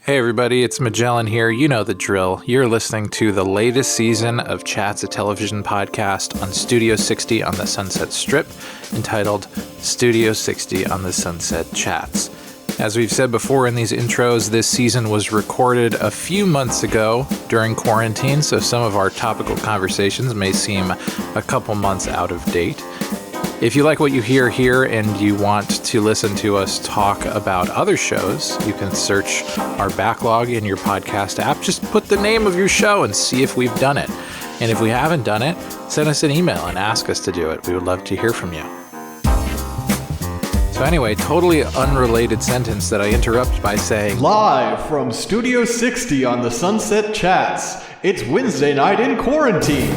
Hey everybody, it's Magellan here. You know the drill. You're listening to the latest season of Chatz, a television podcast on Studio 60 on the Sunset Strip, entitled Studio 60 on the SunsetChatz. As we've said before in these intros, this season was recorded a few months ago during quarantine, so some of our topical conversations may seem a couple months out of date. If you like what you hear here and you want to listen to us talk about other shows, you can search our backlog in your podcast app. Just put the name of your show and see if we've done it. And if we haven't done it, send us an email and ask us to do it. We would love to hear from you. So anyway, totally unrelated sentence that I interrupt by saying, live from Studio 60 on the SunsetChatz, it's Wednesday night in quarantine.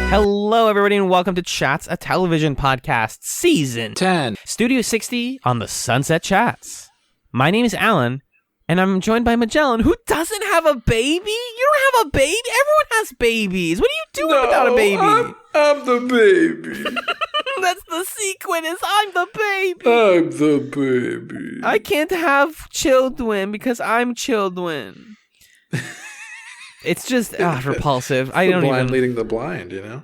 Hello, everybody, and welcome to Chatz, a television podcast, Season 10. Studio 60 on the SunsetChatz. My name is Alan, and I'm joined by Magellan, who doesn't have a baby. You don't have a baby? Everyone has babies. What are you doing without a baby? I'm the baby. That's the sequence. I'm the baby. I'm the baby. I can't have children because I'm children. It's just repulsive. I don't blind even leading the blind, you know?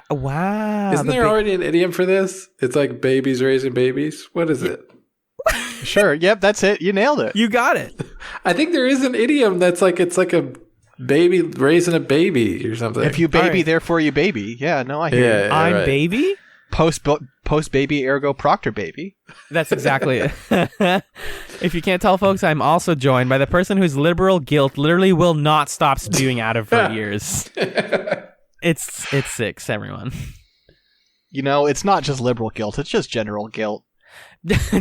Wow. Isn't there already an idiom for this? It's like babies raising babies. What is it? Sure. Yep. That's it. You nailed it. You got it. I think there is an idiom that's like, it's like a baby raising a baby or something. If you baby, right. Therefore you baby. Yeah. No, I hear you. I'm right. baby? Post baby, ergo proctor baby. That's exactly it. If you can't tell, folks, I'm also joined by the person whose liberal guilt literally will not stop spewing out of her ears. It's six, everyone. You know, it's not just liberal guilt. It's just general guilt.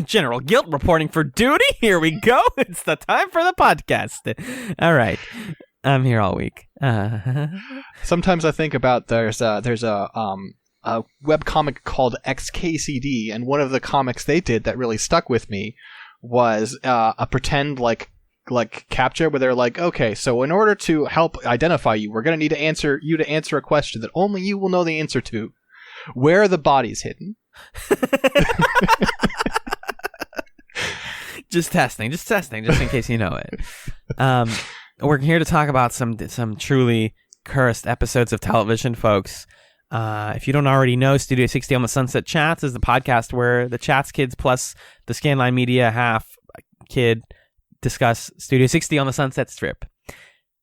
General guilt reporting for duty. Here we go. It's the time for the podcast. All right. I'm here all week. Sometimes I think about there's a webcomic called XKCD, and one of the comics they did that really stuck with me was a pretend like captcha where they're like, okay, so in order to help identify you, we're going to need to answer a question that only you will know the answer to. Where are the bodies hidden? Just testing, just in case you know it. We're here to talk about some truly cursed episodes of television, folks. If you don't already know, Studio 60 on the SunsetChatz is the podcast where the Chatz kids plus the Scanline Media half kid discuss Studio 60 on the Sunset Strip.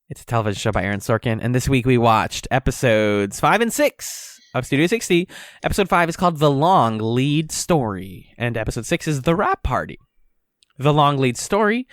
It's a television show by Aaron Sorkin, and this week we watched episodes 5 and 6 of Studio 60. Episode 5 is called The Long Lead Story, and episode 6 is The Rap Party. The Long Lead Story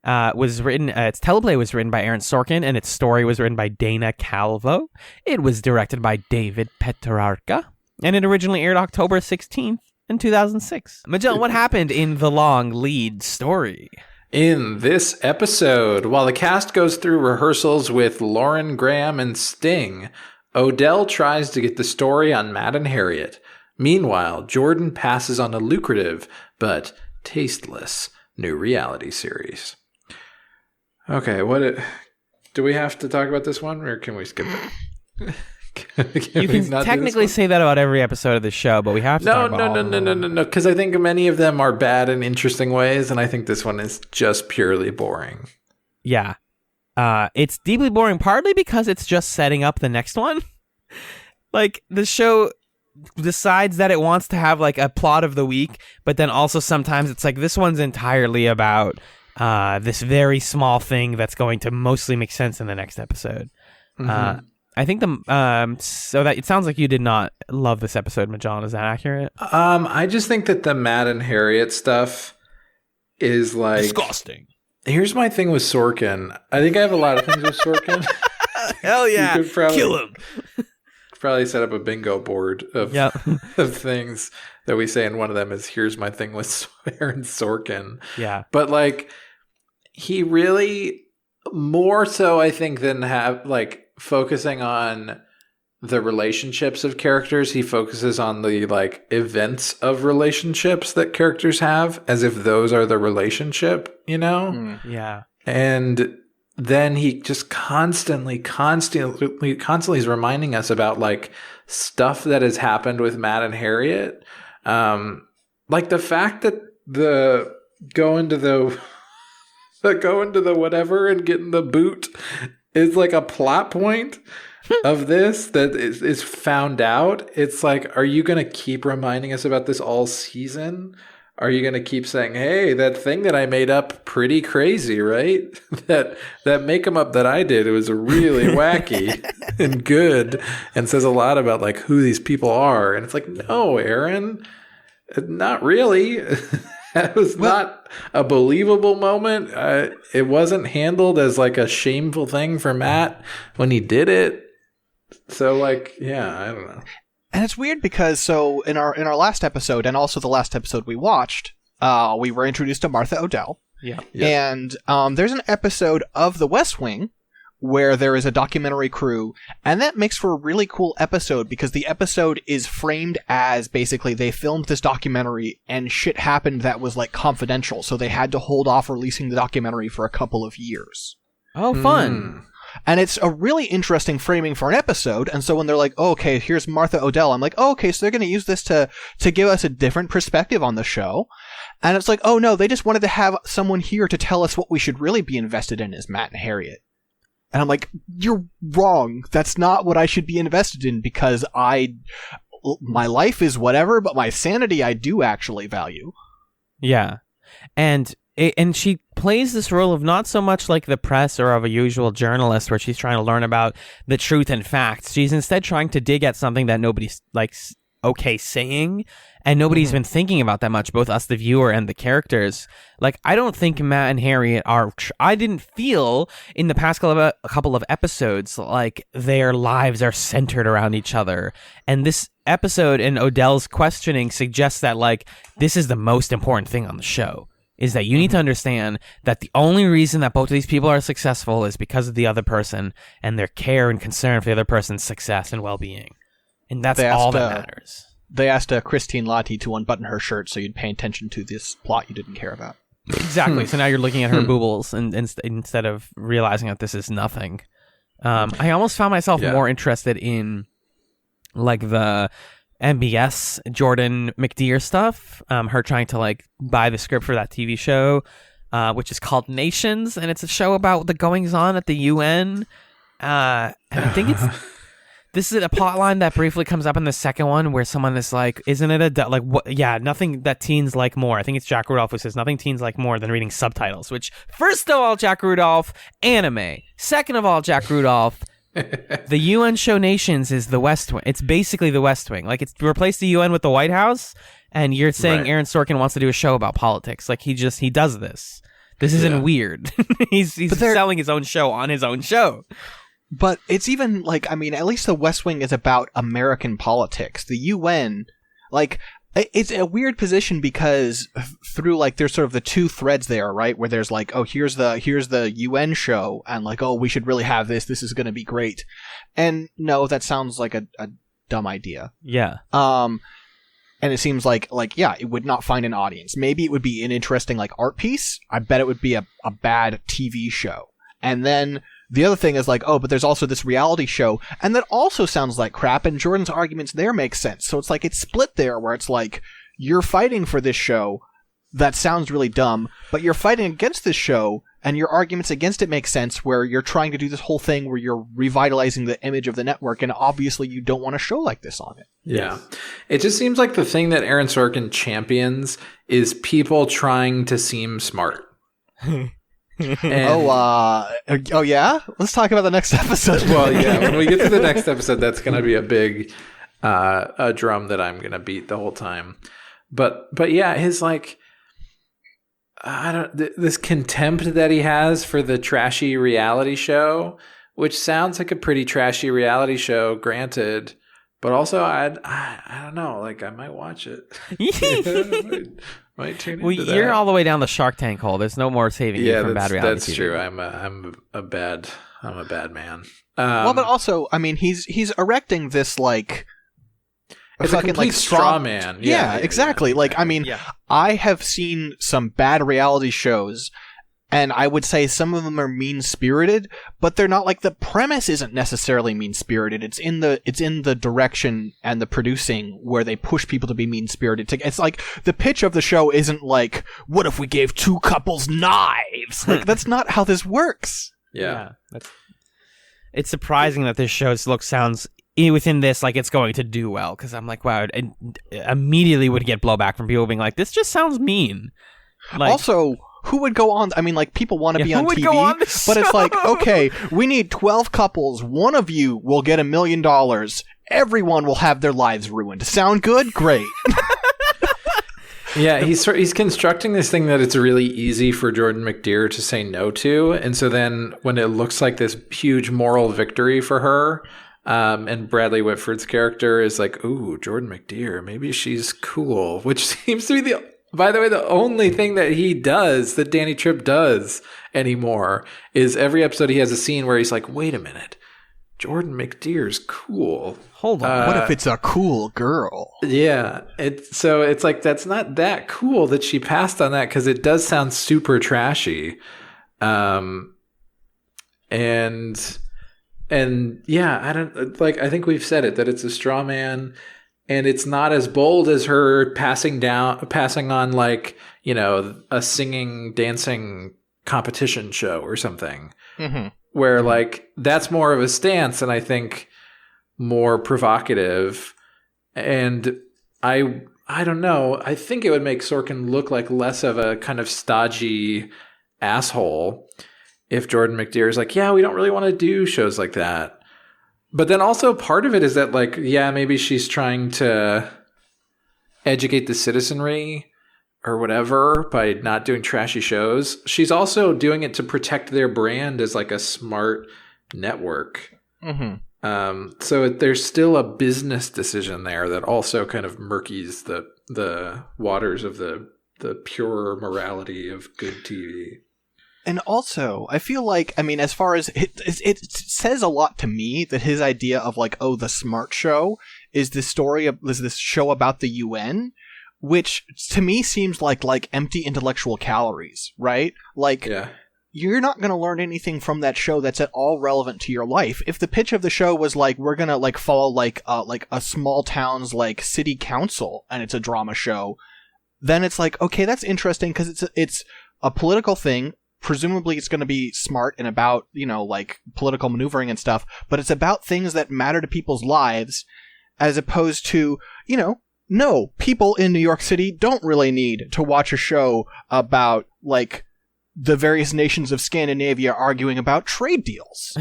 was written, its teleplay was written by Aaron Sorkin, and its story was written by Dana Calvo. It was directed by David Petrarca, and it originally aired October 16th in 2006. Magellan, what happened in The Long Lead Story? In this episode, while the cast goes through rehearsals with Lauren Graham and Sting, Odell tries to get the story on Matt and Harriet. Meanwhile, Jordan passes on a lucrative but tasteless new reality series. Okay, do we have to talk about this one, or can we skip it? You can technically say that about every episode of the show, but we have to talk about No, because I think many of them are bad in interesting ways, and I think this one is just purely boring. Yeah. It's deeply boring, partly because it's just setting up the next one. Like, the show decides that it wants to have, like, a plot of the week, but then also sometimes it's like, this one's entirely about this very small thing that's going to mostly make sense in the next episode. Mm-hmm. I think so that it sounds like you did not love this episode, Magellan. Is that accurate? I just think that the Matt and Harriet stuff is like disgusting. Here's my thing with Sorkin. I think I have a lot of things with Sorkin. Hell yeah, kill him. Probably set up a bingo board of of things that we say, and one of them is here's my thing with Aaron Sorkin. Yeah, but like he really more so I think than have like focusing on the relationships of characters, he focuses on the like events of relationships that characters have as if those are the relationship, you know? Yeah. And then he just constantly is reminding us about like stuff that has happened with Matt and Harriet. Like the fact that the go into the whatever and getting the boot is like a plot point of this that is found out. It's like, are you going to keep reminding us about this all season? Are you going to keep saying, hey, that thing that I made up, pretty crazy, right? that make 'em up that I did, it was really wacky and good and says a lot about like who these people are. And it's like, no, Aaron, not really. That was not a believable moment. It wasn't handled as like a shameful thing for Matt when he did it. So like, yeah, I don't know. And it's weird because so in our last episode and also the last episode we watched, we were introduced to Martha Odell. Yeah. And there's an episode of The West Wing where there is a documentary crew, and that makes for a really cool episode because the episode is framed as basically they filmed this documentary and shit happened that was like confidential, so they had to hold off releasing the documentary for a couple of years. Oh, fun. And it's a really interesting framing for an episode, and so when they're like, oh, okay, here's Martha Odell, I'm like, oh, okay, so they're going to use this to give us a different perspective on the show. And it's like, oh no, they just wanted to have someone here to tell us what we should really be invested in as Matt and Harriet. And I'm like, you're wrong. That's not what I should be invested in because my life is whatever, but my sanity I do actually value. Yeah. And she plays this role of not so much like the press or of a usual journalist where she's trying to learn about the truth and facts. She's instead trying to dig at something that nobody's like okay saying, and nobody's been thinking about that much, both us, the viewer, and the characters. Like, I don't think Matt and Harriet are... I didn't feel in the past couple of episodes like their lives are centered around each other. And this episode and Odell's questioning suggests that, like, this is the most important thing on the show, is that you need to understand that the only reason that both of these people are successful is because of the other person and their care and concern for the other person's success and well-being. And that's all that matters. They asked Christine Lottie to unbutton her shirt so you'd pay attention to this plot you didn't care about. Exactly. So now you're looking at her boobles and instead of realizing that this is nothing. I almost found myself more interested in like the MBS Jordan McDear stuff. Her trying to like buy the script for that TV show, which is called Nations, and it's a show about the goings on at the UN. And I think it's... This is a plot line that briefly comes up in the second one where someone is like, isn't it like, what? Yeah, nothing that teens like more. I think it's Jack Rudolph who says nothing teens like more than reading subtitles, which first of all, Jack Rudolph, anime. Second of all, Jack Rudolph, the UN show Nations is the West Wing. It's basically the West Wing. Like, it's replaced the UN with the White House, and you're saying Aaron Sorkin wants to do a show about politics. Like, he does this. This isn't weird. He's selling his own show on his own show. But it's even, like, I mean, at least the West Wing is about American politics. The UN, like, it's a weird position because through, like, there's sort of the two threads there, right? Where there's, like, oh, here's the UN show, and, like, oh, we should really have this is going to be great. And, no, that sounds like a dumb idea. Yeah. And it seems like, yeah, it would not find an audience. Maybe it would be an interesting, like, art piece. I bet it would be a bad TV show. And then... The other thing is like, oh, but there's also this reality show, and that also sounds like crap, and Jordan's arguments there make sense. So it's like it's split there, where it's like, you're fighting for this show that sounds really dumb, but you're fighting against this show, and your arguments against it make sense, where you're trying to do this whole thing where you're revitalizing the image of the network, and obviously you don't want a show like this on it. Yeah. It just seems like the thing that Aaron Sorkin champions is people trying to seem smart. Oh yeah? Let's talk about the next episode. Well, yeah, when we get to the next episode, that's going to be a big a drum that I'm going to beat the whole time. But yeah, his like this contempt that he has for the trashy reality show, which sounds like a pretty trashy reality show, granted, but also I don't know, like I might watch it. Might tune into that. You're all the way down the Shark Tank hole. There's no more saving you from bad reality. That's true. I'm a bad man. Well, but also, I mean, he's erecting this like it's a complete straw man. Yeah, exactly. Like, I mean, I have seen some bad reality shows, And I would say some of them are mean-spirited, but they're not like the premise isn't necessarily mean-spirited. It's in the direction and the producing where they push people to be mean-spirited. It's like the pitch of the show isn't like, what if we gave two couples knives? Like that's not how this works. Yeah. It's surprising that this show sounds within this like it's going to do well, because I'm like, wow, it immediately would get blowback from people being like, this just sounds mean. Like, also, who would go on? I mean, like, people want to be on TV, go on this but it's show? like, okay, we need 12 couples. One of you will get $1 million. Everyone will have their lives ruined. Sound good? Great. Yeah, he's constructing this thing that it's really easy for Jordan McDear to say no to, and so then when it looks like this huge moral victory for her, and Bradley Whitford's character is like, ooh, Jordan McDear, maybe she's cool, which seems to be by the way, the only thing that he does, that Danny Tripp does anymore, is every episode he has a scene where he's like, wait a minute, Jordan McDear's cool. Hold on. What if it's a cool girl? Yeah. It's like, that's not that cool that she passed on that, because it does sound super trashy. And yeah, I think we've said it, that it's a straw man. And it's not as bold as her passing on, like, you know, a singing, dancing competition show or something, where like that's more of a stance, and I think more provocative. And I don't know. I think it would make Sorkin look like less of a kind of stodgy asshole if Jordan McDear is like, yeah, we don't really want to do shows like that. But then also part of it is that, like, yeah, maybe she's trying to educate the citizenry or whatever by not doing trashy shows. She's also doing it to protect their brand as like a smart network. So there's still a business decision there that also kind of murkies the waters of the pure morality of good TV. And also, I feel like, I mean, as far as it says a lot to me that his idea of like, oh, the smart show is this show about the UN, which to me seems like empty intellectual calories, right? Like, yeah. You're not going to learn anything from that show that's at all relevant to your life. If the pitch of the show was like, we're going to like follow like a small town's like city council and it's a drama show, then it's like, okay, that's interesting because it's a political thing. Presumably it's going to be smart and about, you know, like political maneuvering and stuff, but it's about things that matter to people's lives as opposed to, you know, no, people in New York City don't really need to watch a show about like the various nations of Scandinavia arguing about trade deals.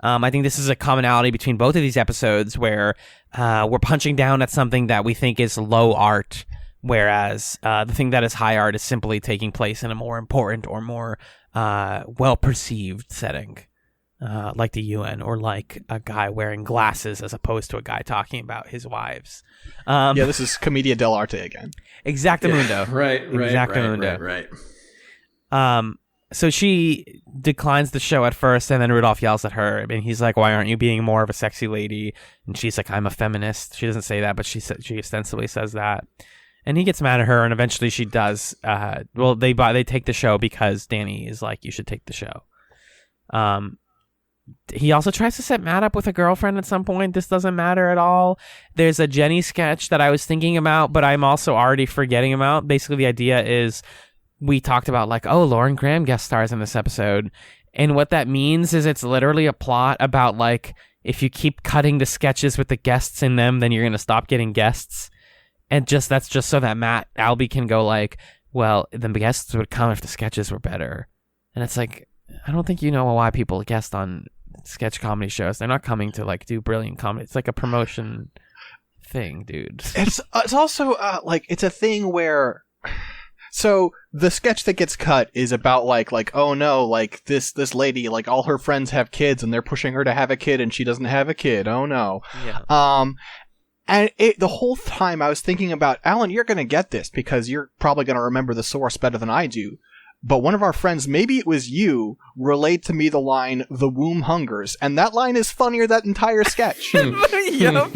I think this is a commonality between both of these episodes where we're punching down at something that we think is low art, whereas the thing that is high art is simply taking place in a more important or more well-perceived setting, like the UN, or like a guy wearing glasses as opposed to a guy talking about his wives. Yeah, this is Commedia dell'arte again. Exactamundo. Yeah, right. Exactamundo. So she declines the show at first, and then Rudolph yells at her, and he's like, why aren't you being more of a sexy lady? And she's like, I'm a feminist. She doesn't say that, but she ostensibly says that. And he gets mad at her, and eventually she does. They take the show because Danny is like, you should take the show. He also tries to set Matt up with a girlfriend at some point. This doesn't matter at all. There's a Jenny sketch that I was thinking about, but I'm also already forgetting about. Basically, the idea is we talked about like, oh, Lauren Graham guest stars in this episode. And what that means is it's literally a plot about like, if you keep cutting the sketches with the guests in them, then you're going to stop getting guests. And that's just so that Matt Albee can go like, well, the guests would come if the sketches were better. And it's like, I don't think you know why people guest on sketch comedy shows. They're not coming to like do brilliant comedy. It's like a promotion thing, dude. It's also like, it's a thing where, so the sketch that gets cut is about like oh no, like this lady, like all her friends have kids and they're pushing her to have a kid and she doesn't have a kid. Oh no. Yeah. And the whole time I was thinking about, Alan, you're going to get this because you're probably going to remember the source better than I do. but one of our friends, maybe it was you, relayed to me the line, "The womb hungers," and that line is funnier that entire sketch. Yup.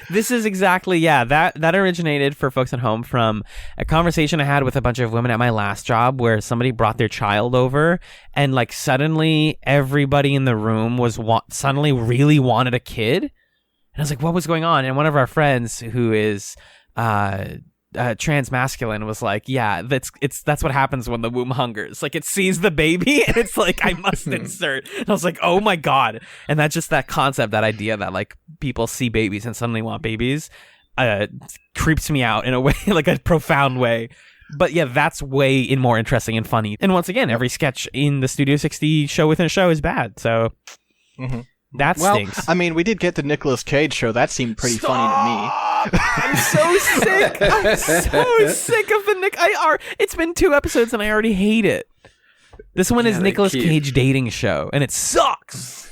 This is exactly, that originated, for folks at home, from a conversation I had with a bunch of women at my last job where somebody brought their child over and like suddenly everybody in the room was suddenly really wanted a kid. And I was like, what was going on? And one of our friends who is trans masculine was like, that's what happens when the womb hungers. Like, it sees the baby and it's like, I must insert. And I was like, oh my god. And that's just that concept, that idea that like people see babies and suddenly want babies, creeps me out in a way, like a profound way. But yeah, that's way more interesting and funny. And once again, every sketch in the Studio 60 show within a show is bad. So that stinks. I mean, we did get the Nicolas Cage show. That seemed pretty funny to me. I'm so sick. I'm so sick of the Nick. It's been 2 episodes and I already hate it. This one is Nicolas Cage dating show, and it sucks.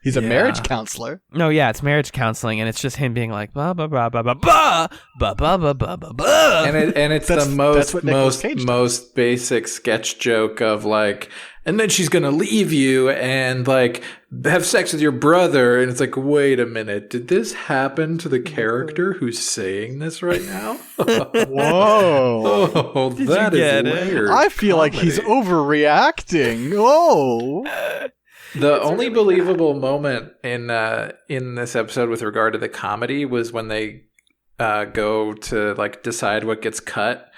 He's a marriage counselor. No, it's marriage counseling, and it's just him being like blah blah blah blah blah blah blah blah blah blah blah. And it's the most basic sketch joke of like, and then she's gonna leave you and like have sex with your brother, and it's like, wait a minute, did this happen to the character who's saying this right now? Whoa! Oh, that is weird. I feel like he's overreacting. Oh. The only believable moment in this episode with regard to the comedy was when they go to like decide what gets cut,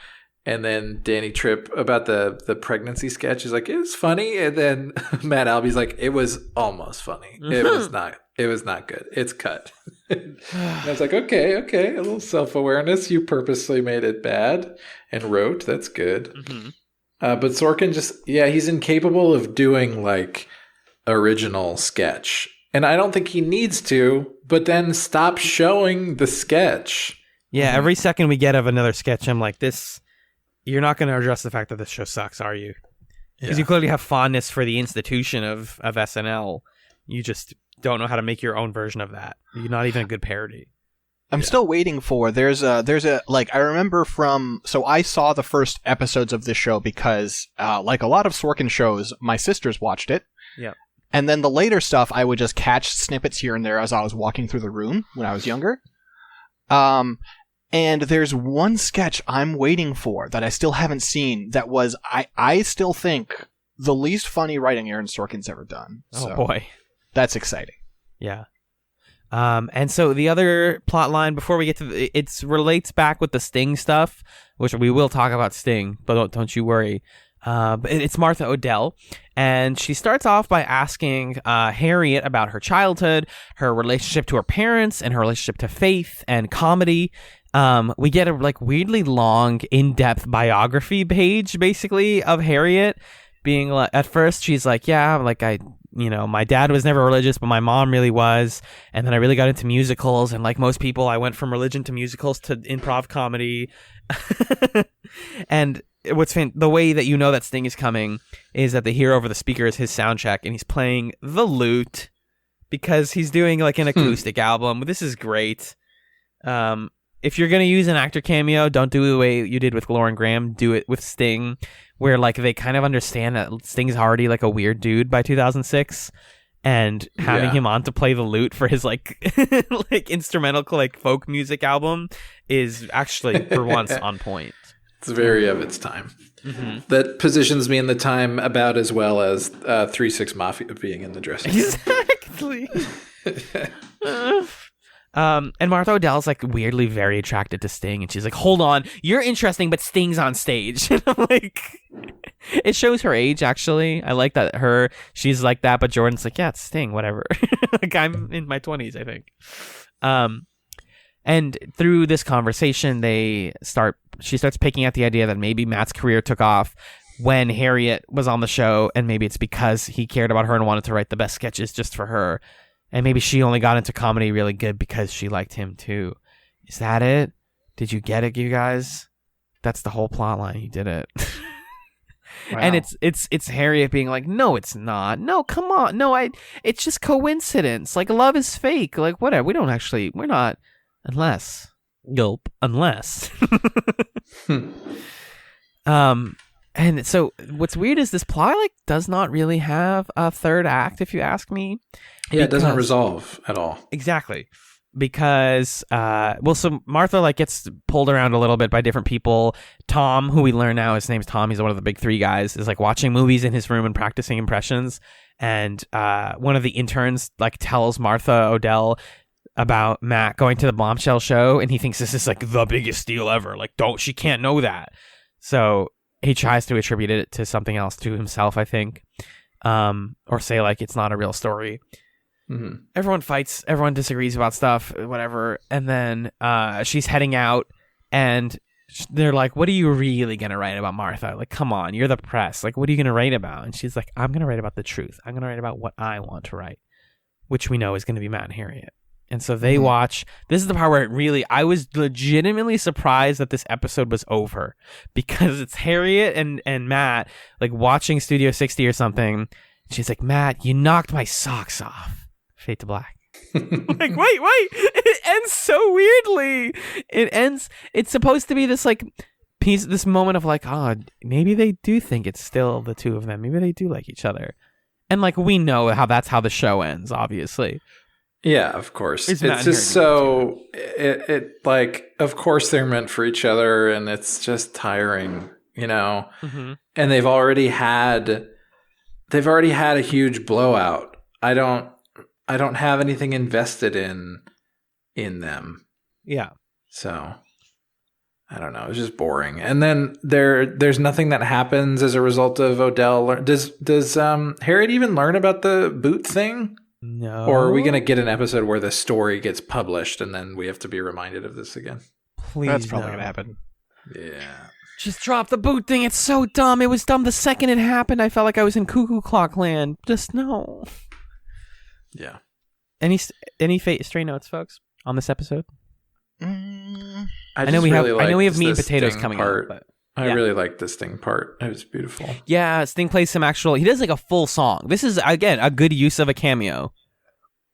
and then Danny Tripp about the pregnancy sketch is like, it was funny, and then Matt Albee's like, it was almost funny. It was not. It was not good. It's cut. And I was like, okay, a little self-awareness. You purposely made it bad and wrote. That's good. But Sorkin he's incapable of doing like original sketch, and I don't think he needs to, but then stop showing the sketch. Every second we get of another sketch, I'm like, this, you're not going to address the fact that this show sucks, are you? Because you clearly have fondness for the institution of SNL. You just don't know how to make your own version of that. You're not even a good parody. I'm still waiting for, there's a like, I remember so I saw the first episodes of this show because like a lot of Sorkin shows, my sisters watched it. Yeah. And then the later stuff, I would just catch snippets here and there as I was walking through the room when I was younger. And there's one sketch I'm waiting for that I still haven't seen that was, I still think, the least funny writing Aaron Sorkin's ever done. Oh, boy. That's exciting. Yeah. And so the other plot line, before we get to it relates back with the Sting stuff, which we will talk about Sting, but don't you worry. But it's Martha Odell, and she starts off by asking Harriet about her childhood, her relationship to her parents, and her relationship to faith and comedy. We get a like weirdly long, in-depth biography page, basically, of Harriet, being like, at first she's like, my dad was never religious, but my mom really was, and then I really got into musicals, and like most people, I went from religion to musicals to improv comedy, and the way that you know that Sting is coming is that they hear over the speaker is his sound check, and he's playing the lute because he's doing like an acoustic album. This is great. If you're gonna use an actor cameo, don't do it the way you did with Lauren Graham. Do it with Sting, where like they kind of understand that Sting's already like a weird dude by 2006, and having him on to play the lute for his like like instrumental like folk music album is actually for once on point. It's very of its time. That positions me in the time about as well as 3-6 Mafia being in the dressing room. Exactly. And Martha Odell's like weirdly very attracted to Sting, and she's like, hold on, you're interesting, but Sting's on stage. And I'm like, it shows her age, actually. I like that she's like that, but Jordan's like, yeah, it's Sting, whatever. Like, I'm in my 20s, I think. And through this conversation, she starts picking at the idea that maybe Matt's career took off when Harriet was on the show, and maybe it's because he cared about her and wanted to write the best sketches just for her. And maybe she only got into comedy really good because she liked him too. Is that it? Did you get it, you guys? That's the whole plot line. You did it. Wow. And it's Harriet being like, no, it's not. No, come on. No, it's just coincidence. Like, love is fake. Like, whatever. We're not. Unless. And so what's weird is this plot like does not really have a third act, if you ask me. Yeah, it doesn't resolve at all. Exactly. Because so Martha like gets pulled around a little bit by different people. Tom, who we learn now his name's Tom, he's one of the big three guys, is like watching movies in his room and practicing impressions. And one of the interns like tells Martha Odell about Matt going to the Bombshell show, and he thinks this is like the biggest deal ever. Like, she can't know that. So he tries to attribute it to something else, to himself, I think, or say like it's not a real story. Mm-hmm. Everyone fights, everyone disagrees about stuff, whatever, and then she's heading out, and they're like, what are you really gonna write about Martha? Like, come on, you're the press, like, what are you gonna write about? And she's like, I'm gonna write about the truth. I'm gonna write about what I want to write, which we know is gonna be Matt and Harriet. And so they watch. This is the part where I was legitimately surprised that this episode was over, because it's Harriet and Matt like watching Studio 60 or something. She's like, Matt, you knocked my socks off. Fade to black. Like, wait, it ends so weirdly. It's supposed to be this like piece, this moment of like, oh, maybe they do think it's still the two of them. Maybe they do like each other. And like, we know that's how the show ends, obviously. Yeah, of course. It's just so it like, of course they're meant for each other, and it's just tiring, you know. Mm-hmm. And they've already had a huge blowout. I don't have anything invested in them. Yeah. So I don't know. It's just boring. And then there's nothing that happens as a result of Odell. Does Harriet even learn about the boot thing? No. Or are we going to get an episode where the story gets published and then we have to be reminded of this again? Please, that's probably going to happen. Yeah. Just drop the boot thing. It's so dumb. It was dumb the second it happened. I felt like I was in Cuckoo Clock Land. Just no. Yeah. Any stray notes, folks, on this episode? I know we have meat and potatoes coming up, but I really like this Sting part. It was beautiful. Yeah, Sting plays some actual. He does like a full song. This is again a good use of a cameo.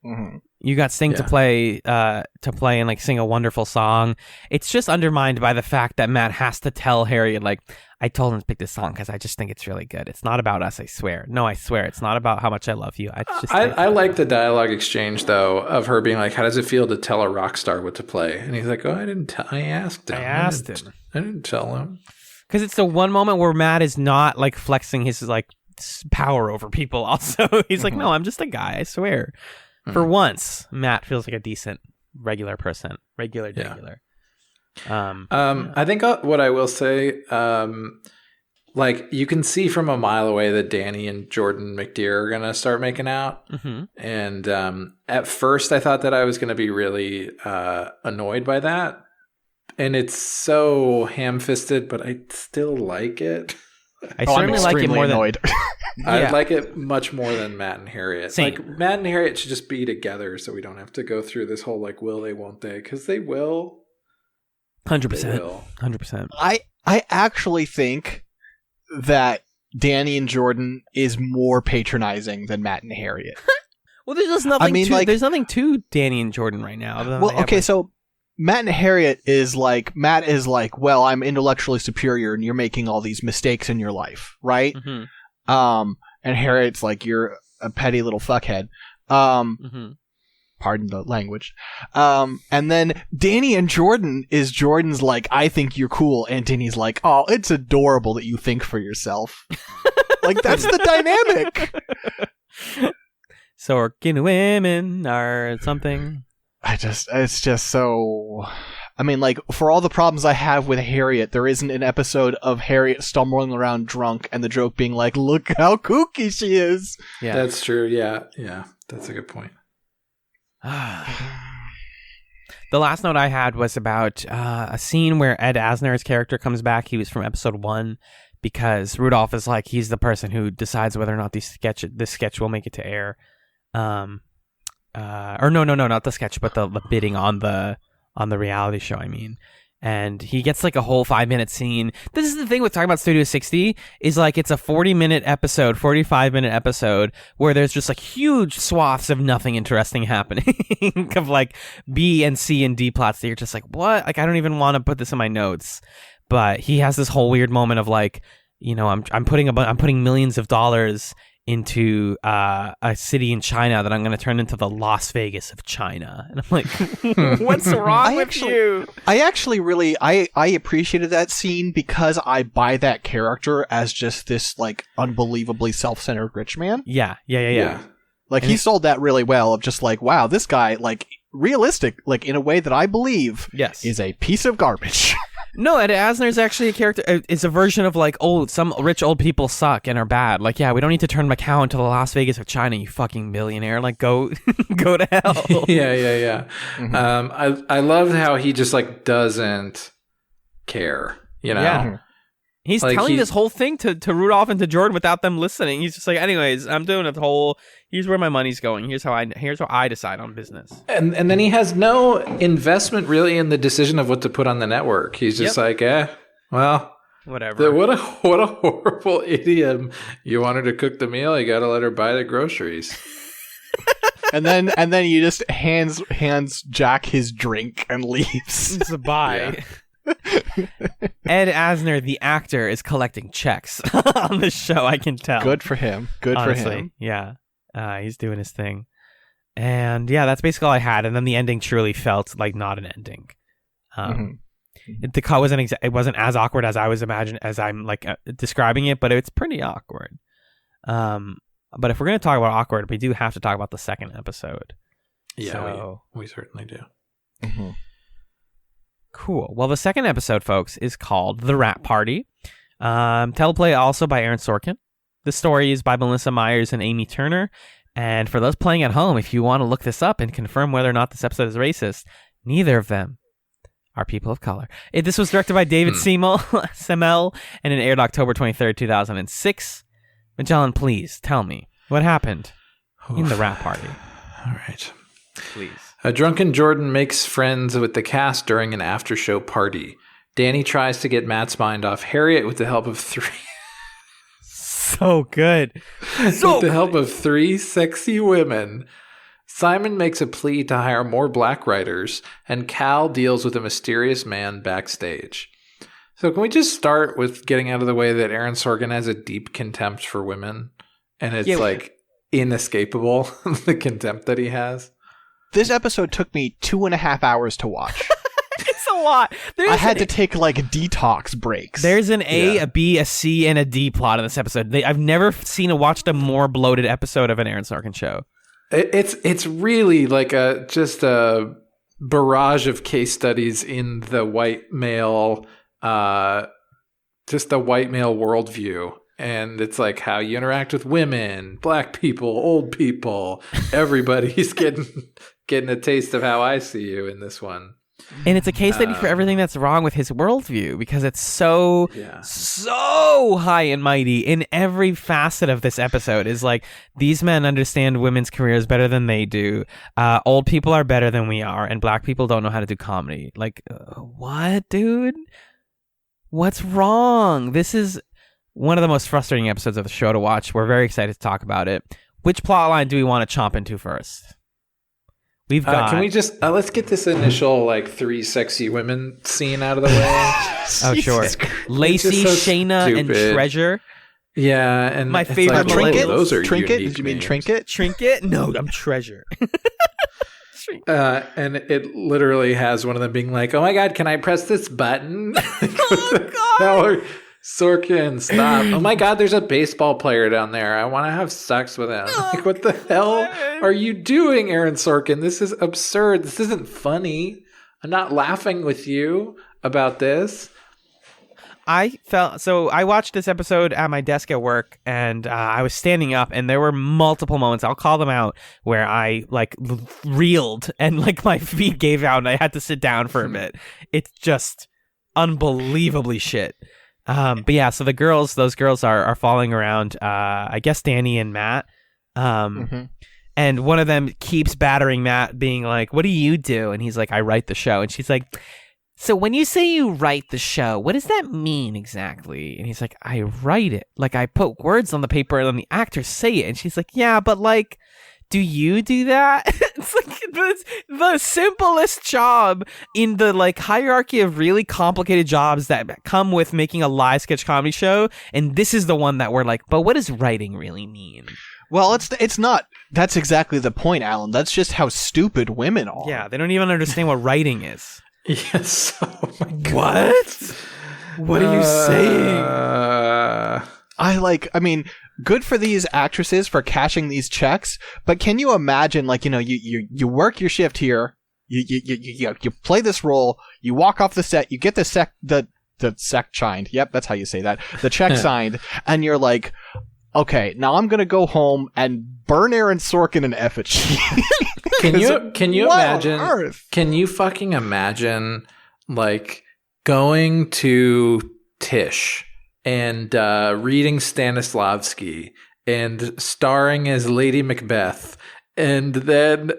Mm-hmm. You got Sting to play and like sing a wonderful song. It's just undermined by the fact that Matt has to tell Harriet, like, I told him to pick this song because I just think it's really good. It's not about us, I swear. No, I swear, it's not about how much I love you. I like the dialogue exchange though of her being like, "How does it feel to tell a rock star what to play?" And he's like, "Oh, I didn't. I asked him. I didn't tell him." Because it's the one moment where Matt is not like flexing his like power over people. Also, he's like, "No, I'm just a guy. I swear." For once, Matt feels like a decent, regular person. Regular. I think what I will say, like, you can see from a mile away that Danny and Jordan McDear are going to start making out. Mm-hmm. And at first, I thought that I was going to be really annoyed by that. And it's so ham-fisted, but I still like it. I certainly like it more annoyed. I like it much more than Matt and Harriet. Same. Like, Matt and Harriet should just be together so we don't have to go through this whole, like, will they, won't they? Because they will. 100%. 100%. I actually think that Danny and Jordan is more patronizing than Matt and Harriet. Well, there's just nothing there's nothing to Danny and Jordan right now. Well, okay, so Matt and Harriet is like, Matt is like, well, I'm intellectually superior and you're making all these mistakes in your life, right? Mm-hmm. And Harriet's like, you're a petty little fuckhead. Pardon the language. And then Danny and Jordan is Jordan's like, I think you're cool. And Danny's like, oh, it's adorable that you think for yourself. Like, that's the dynamic. So working women or something. It's just so, I mean, like, for all the problems I have with Harriet, there isn't an episode of Harriet stumbling around drunk and the joke being like, look how kooky she is. Yeah, that's true. Yeah. That's a good point. The last note I had was about a scene where Ed Asner's character comes back. He was from episode 1 because Rudolph is like, he's the person who decides whether or not this sketch will make it to air. Or no, not the sketch, but the bidding on the reality show, I mean. And he gets like a whole 5-minute scene. This is the thing with talking about Studio 60 is like it's a 45-minute episode where there's just like huge swaths of nothing interesting happening of like B and C and D plots that you're just like, what? Like, I don't even want to put this in my notes. But he has this whole weird moment of like, I'm putting millions of dollars into a city in China that I'm going to turn into the Las Vegas of China. And I'm like, what's wrong with you? I actually really, I appreciated that scene because I buy that character as just this, like, unbelievably self-centered rich man. Yeah. Like, he sold that really well of just like, wow, this guy, like, realistic, like, in a way that I believe is a piece of garbage. No, Ed Asner's actually a character. It's a version of like, some rich old people suck and are bad. Like, yeah, we don't need to turn Macau into the Las Vegas of China, you fucking billionaire. Like, go to hell. Yeah. Mm-hmm. I love how he just like doesn't care. Yeah. He's like, telling this whole thing to Rudolph and to Jordan without them listening. He's just like, anyways, I'm doing it the whole. Here's where my money's going. Here's how I decide on business. And then he has no investment really in the decision of what to put on the network. He's just like, well, whatever. What a horrible idiom. You want her to cook the meal, you got to let her buy the groceries. and then he just hands Jack his drink and leaves. It's a bye. Yeah. Ed Asner, the actor, is collecting checks on this show. I can tell. Good for him. Honestly, for him. Yeah, he's doing his thing, and yeah, that's basically all I had. And then the ending truly felt like not an ending. The cut wasn't it wasn't as awkward as I was imagining as I'm like describing it, but it's pretty awkward. But if we're gonna talk about awkward, we do have to talk about the second episode. Yeah, so, we certainly do. Mm-hmm. Cool. Well, the second episode, folks, is called The Rat Party. Teleplay also by Aaron Sorkin. The story is by Melissa Myers and Amy Turner. And for those playing at home, if you want to look this up and confirm whether or not this episode is racist, neither of them are people of color. This was directed by David Semel, and it aired October 23rd, 2006. Magellan, please tell me what happened in The Rat Party. All right. Please. A drunken Jordan makes friends with the cast during an after-show party. Danny tries to get Matt's mind off Harriet with the help of three... So good. With the help of three sexy women. Simon makes a plea to hire more black writers, and Cal deals with a mysterious man backstage. So can we just start with getting out of the way that Aaron Sorkin has a deep contempt for women? And it's like inescapable, the contempt that he has. This episode took me 2.5 hours to watch. It's a lot. I had to take like detox breaks. There's an A, a B, a C, and a D plot in this episode. I've never watched a more bloated episode of an Aaron Sorkin show. It's really like just a barrage of case studies in the white male, just the white male worldview. And it's like how you interact with women, black people, old people. Everybody's getting a taste of how I see you in this one. And it's a case study for everything that's wrong with his worldview, because it's so high and mighty in every facet of this episode. Is like, these men understand women's careers better than they do. Old people are better than we are, and black people don't know how to do comedy. Like, what, dude? What's wrong? This is one of the most frustrating episodes of the show to watch. We're very excited to talk about it. Which plot line do we want to chomp into first? We've got... Can we just... let's get this initial, like, three sexy women scene out of the way. Oh, sure. Lacey, so Shayna, stupid. And Treasure. Yeah, and... My favorite... Like, Trinket? Those are Trinket? unique Did you mean names. Trinket? Trinket? No, I'm Treasure. And it literally has one of them being like, oh my God, can I press this button? God. Sorkin, stop. Oh my God, there's a baseball player down there. I want to have sex with him. Like, what the hell are you doing, Aaron Sorkin? This is absurd. This isn't funny. I'm not laughing with you about this. I watched this episode at my desk at work, and I was standing up, and there were multiple moments, I'll call them out, where I like reeled and like my feet gave out and I had to sit down for a bit. It's just unbelievably shit. But yeah, so those girls are following around, I guess Danny and Matt. And one of them keeps battering Matt, being like, what do you do? And he's like, I write the show. And she's like, so when you say you write the show, what does that mean exactly? And he's like, I write it. Like, I put words on the paper and then the actors say it. And she's like, yeah, but like, do you do that? It's like, the simplest job in the like hierarchy of really complicated jobs that come with making a live sketch comedy show, and this is the one that we're like, but what does writing really mean? Well, it's not. That's exactly the point, Alan. That's just how stupid women are. Yeah, they don't even understand what writing is. Yes. Oh my God. What? What are you saying? I mean, good for these actresses for cashing these checks, but can you imagine, like, you work your shift here, you play this role, you walk off the set, you get the check signed. Yep, that's how you say that. The check signed, and you're like, okay, now I'm gonna go home and burn Aaron Sorkin in effigy. Can you imagine? On earth? Can you fucking imagine, like, going to Tisch and reading Stanislavski and starring as Lady Macbeth, and then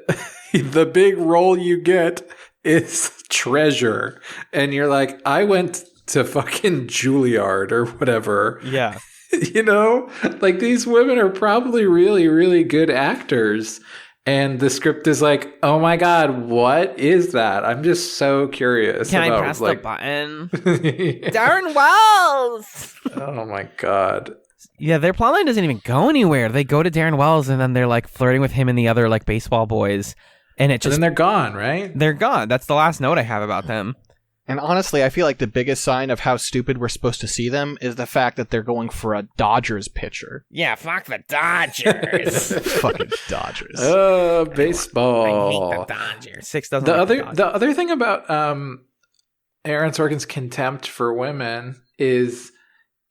the big role you get is Treasure, and you're like, I went to fucking Juilliard or whatever. Yeah. You know, like, these women are probably really, really good actors. And the script is like, oh my God, what is that? I'm just so curious. Can I press the button? Darren Wells! Oh my God. Yeah, their plotline doesn't even go anywhere. They go to Darren Wells and then they're like flirting with him and the other like baseball boys. And it just. And then they're gone, right? They're gone. That's the last note I have about them. And honestly, I feel like the biggest sign of how stupid we're supposed to see them is the fact that they're going for a Dodgers pitcher. Yeah, fuck the Dodgers. Fucking Dodgers. Oh, baseball. I hate the Dodgers. Six doesn't The like other the Dodgers. the other thing about Aaron Sorkin's contempt for women is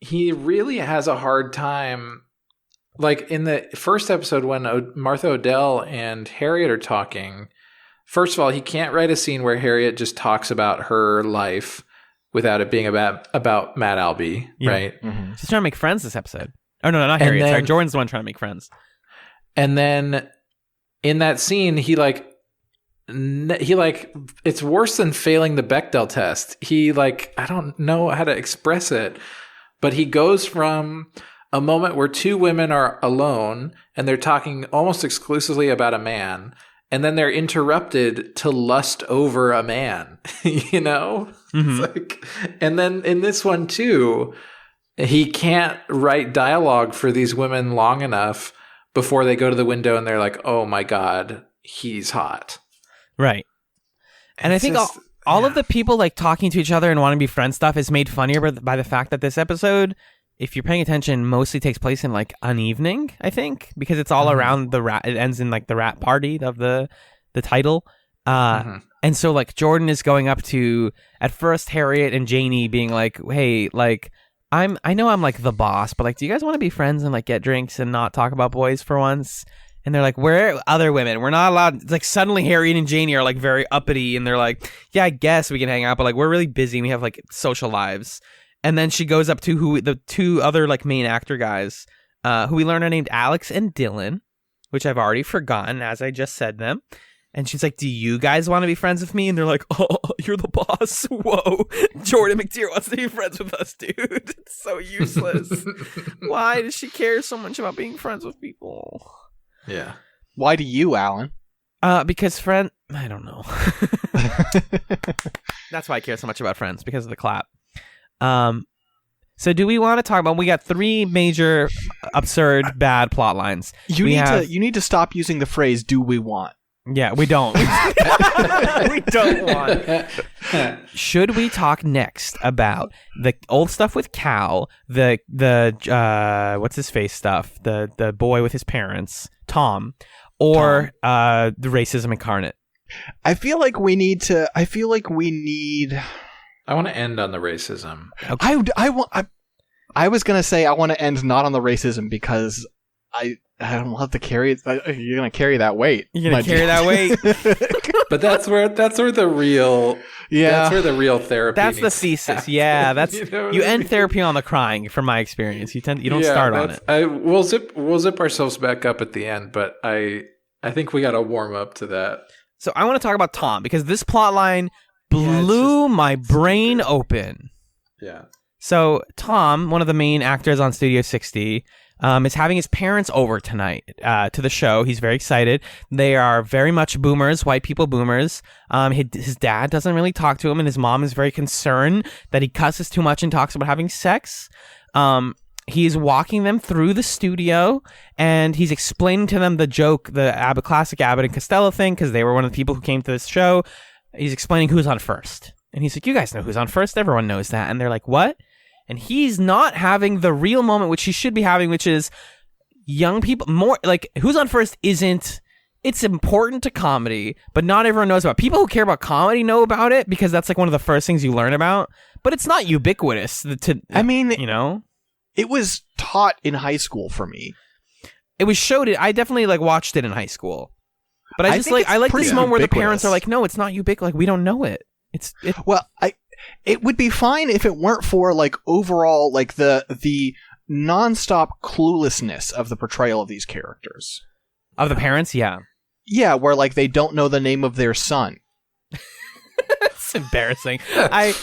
he really has a hard time. Like, in the first episode when Martha Odell and Harriet are talking, first of all, he can't write a scene where Harriet just talks about her life without it being about Matt Albee, right? Mm-hmm. She's trying to make friends this episode. Oh, no, not Harriet. Sorry, Jordan's the one trying to make friends. And then in that scene, he it's worse than failing the Bechdel test. He I don't know how to express it, but he goes from a moment where two women are alone and they're talking almost exclusively about a man, and then they're interrupted to lust over a man, you know? Mm-hmm. It's and then in this one too, he can't write dialogue for these women long enough before they go to the window and they're like, oh my God, he's hot. Right. And I think all of the people talking to each other and wanting to be friends stuff is made funnier by the fact that this episode, if you're paying attention, mostly takes place in an evening, I think, because it's all around the rat. It ends in the rat party of the title. And so Jordan is going up to, at first, Harriet and Janie being like, hey, I know I'm the boss, but do you guys want to be friends and get drinks and not talk about boys for once? And they're like, we're other women. We're not allowed. It's suddenly Harriet and Janie are very uppity, and they're like, yeah, I guess we can hang out, but we're really busy and we have social lives. And then she goes up to the two other main actor guys, who we learn are named Alex and Dylan, which I've already forgotten as I just said them. And she's like, do you guys want to be friends with me? And they're like, oh, you're the boss. Whoa. Jordan McTeer wants to be friends with us, dude. It's so useless. Why does she care so much about being friends with people? Yeah. Why do you, Alan? Because I don't know. That's why I care so much about Friends, because of the clap. So do we want to talk about? We got three major, absurd, bad plot lines. You need to stop using the phrase "do we want." Yeah, we don't. We don't want. Should we talk next about the old stuff with Cal, the what's his face stuff, the boy with his parents, Tom, or the racism incarnate? I feel like we need. I want to end on the racism. Okay. I was gonna say I want to end not on the racism because I don't have to carry it. You're gonna carry that weight. You're gonna carry that weight. But that's where the real that's where the real therapy. That's the thesis. Yeah, that's you end therapy on the crying. From my experience, you don't start on it. We'll zip ourselves back up at the end, but I think we got to warm up to that. So I want to talk about Tom because this plot line blew my brain open. Yeah. So Tom, one of the main actors on Studio 60, is having his parents over tonight to the show. He's very excited. They are very much boomers, white people boomers. His dad doesn't really talk to him, and his mom is very concerned that he cusses too much and talks about having sex. He's walking them through the studio, and he's explaining to them the joke, the classic Abbott and Costello thing, because they were one of the people who came to this show. He's explaining who's on first. And he's like, you guys know who's on first. Everyone knows that. And they're like, what? And he's not having the real moment, which he should be having, which is young people, more like who's on first isn't, it's important to comedy, but not everyone knows about it. People who care about comedy know about it because that's like one of the first things you learn about, but it's not ubiquitous I mean, you know, it was taught in high school for me. It was showed it. I definitely like watched it in high school, but I like this moment where the parents are like, no, it's not ubiquitous. Like we don't know it. It would be fine if it weren't for like overall like the nonstop cluelessness of the portrayal of these characters. Of the parents, yeah. Yeah, where like they don't know the name of their son. It's embarrassing. I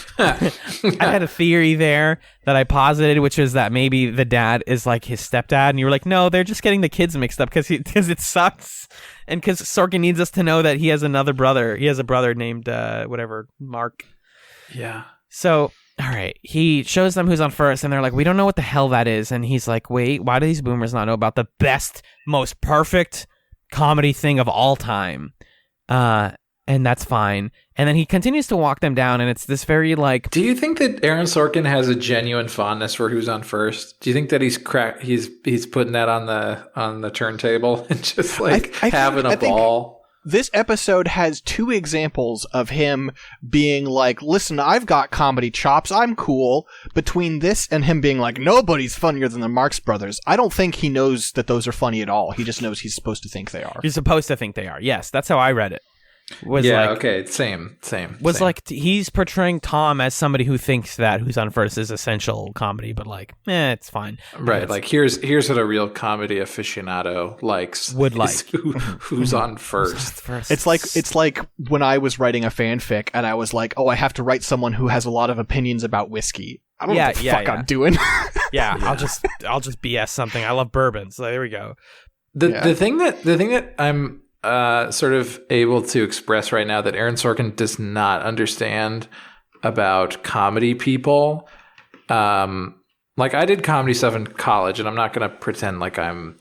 had a theory there that I posited, which is that maybe the dad is like his stepdad, and you were like, no, they're just getting the kids mixed up because it sucks, and because Sorkin needs us to know that he has another brother. He has a brother named Mark. Yeah. So, all right, he shows them who's on first, and they're like, we don't know what the hell that is, and he's like, wait, why do these boomers not know about the best, most perfect comedy thing of all time? And that's fine. And then he continues to walk them down, and it's this very like. Do you think that Aaron Sorkin has a genuine fondness for who's on first? Do you think that he's putting that on the turntable and just like having a ball? This episode has two examples of him being like, listen, I've got comedy chops, I'm cool. Between this and him being like, nobody's funnier than the Marx Brothers. I don't think he knows that those are funny at all. He just knows he's supposed to think they are. He's supposed to think they are. Yes, that's how I read it. Same. Like he's portraying Tom as somebody who thinks that who's on first is essential comedy, but like, it's fine. Right. Like here's what a real comedy aficionado would like. Who's on first. It's like when I was writing a fanfic and I was like, oh, I have to write someone who has a lot of opinions about whiskey. I don't know what the fuck I'm doing. Yeah, I'll just BS something. I love bourbon, so there we go. The thing that I'm sort of able to express right now that Aaron Sorkin does not understand about comedy people. Like I did comedy stuff in college, and I'm not going to pretend like I'm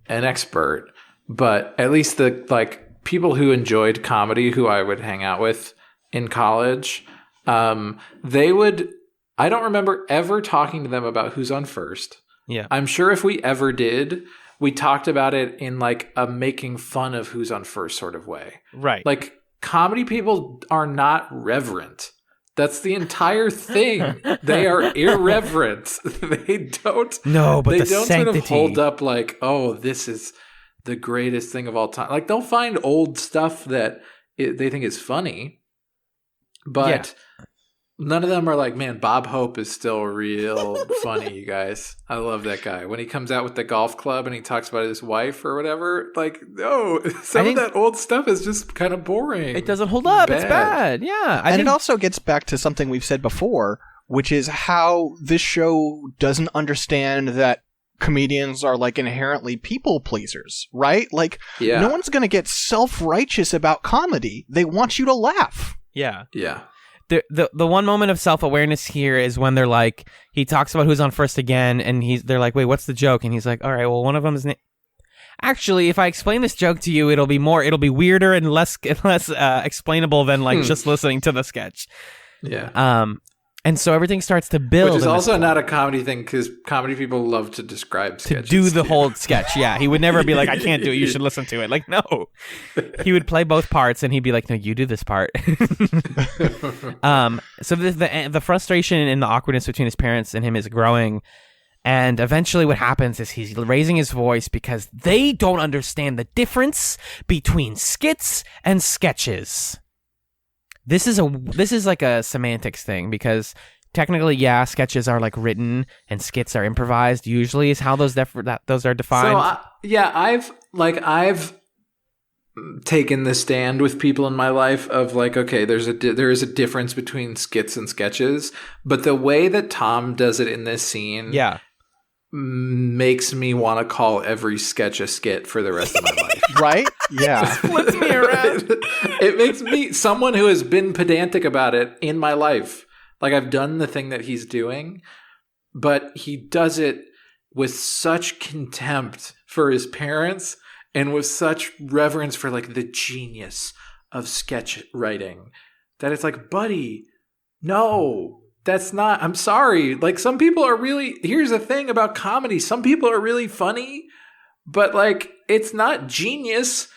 an expert, but at least the like people who enjoyed comedy who I would hang out with in college, I don't remember ever talking to them about who's on first. Yeah. I'm sure if we ever did, we talked about it in like a making fun of who's on first sort of way. Right. Like comedy people are not reverent. That's the entire thing. They are irreverent. They don't sort of hold up like, oh, this is the greatest thing of all time. Like they'll find old stuff that they think is funny, but none of them are like, man, Bob Hope is still real funny, you guys. I love that guy. When he comes out with the golf club and he talks about his wife or whatever, like, no, some of that old stuff is just kind of boring. It doesn't hold up. It's bad. Yeah. It also gets back to something we've said before, which is how this show doesn't understand that comedians are like inherently people pleasers, right? Like, no one's going to get self-righteous about comedy. They want you to laugh. Yeah. Yeah. The one moment of self-awareness here is when they're like, he talks about who's on first again, and they're like, wait, what's the joke? And he's like, all right, well, one of them is actually, if I explain this joke to you, it'll be weirder and less explainable than like just listening to the sketch. Yeah. And so everything starts to build. Which is also not a comedy thing, because comedy people love to describe sketches. To do the whole sketch, yeah. He would never be like, I can't do it, you should listen to it. Like, no. He would play both parts, and he'd be like, no, you do this part. So the frustration and the awkwardness between his parents and him is growing. And eventually what happens is he's raising his voice because they don't understand the difference between skits and sketches. This is like a semantics thing, because technically, sketches are like written and skits are improvised. Usually, is how those are defined. So I've taken the stand with people in my life of like, okay, there is a difference between skits and sketches, but the way that Tom does it in this scene, makes me want to call every sketch a skit for the rest of my life. Right? Yeah. Flips me around. It makes me someone who has been pedantic about it in my life. Like, I've done the thing that he's doing, but he does it with such contempt for his parents and with such reverence for like the genius of sketch writing that it's like, buddy, no, that's not, I'm sorry. Like, some people are really, here's the thing about comedy. Some people are really funny, but like, it's not genius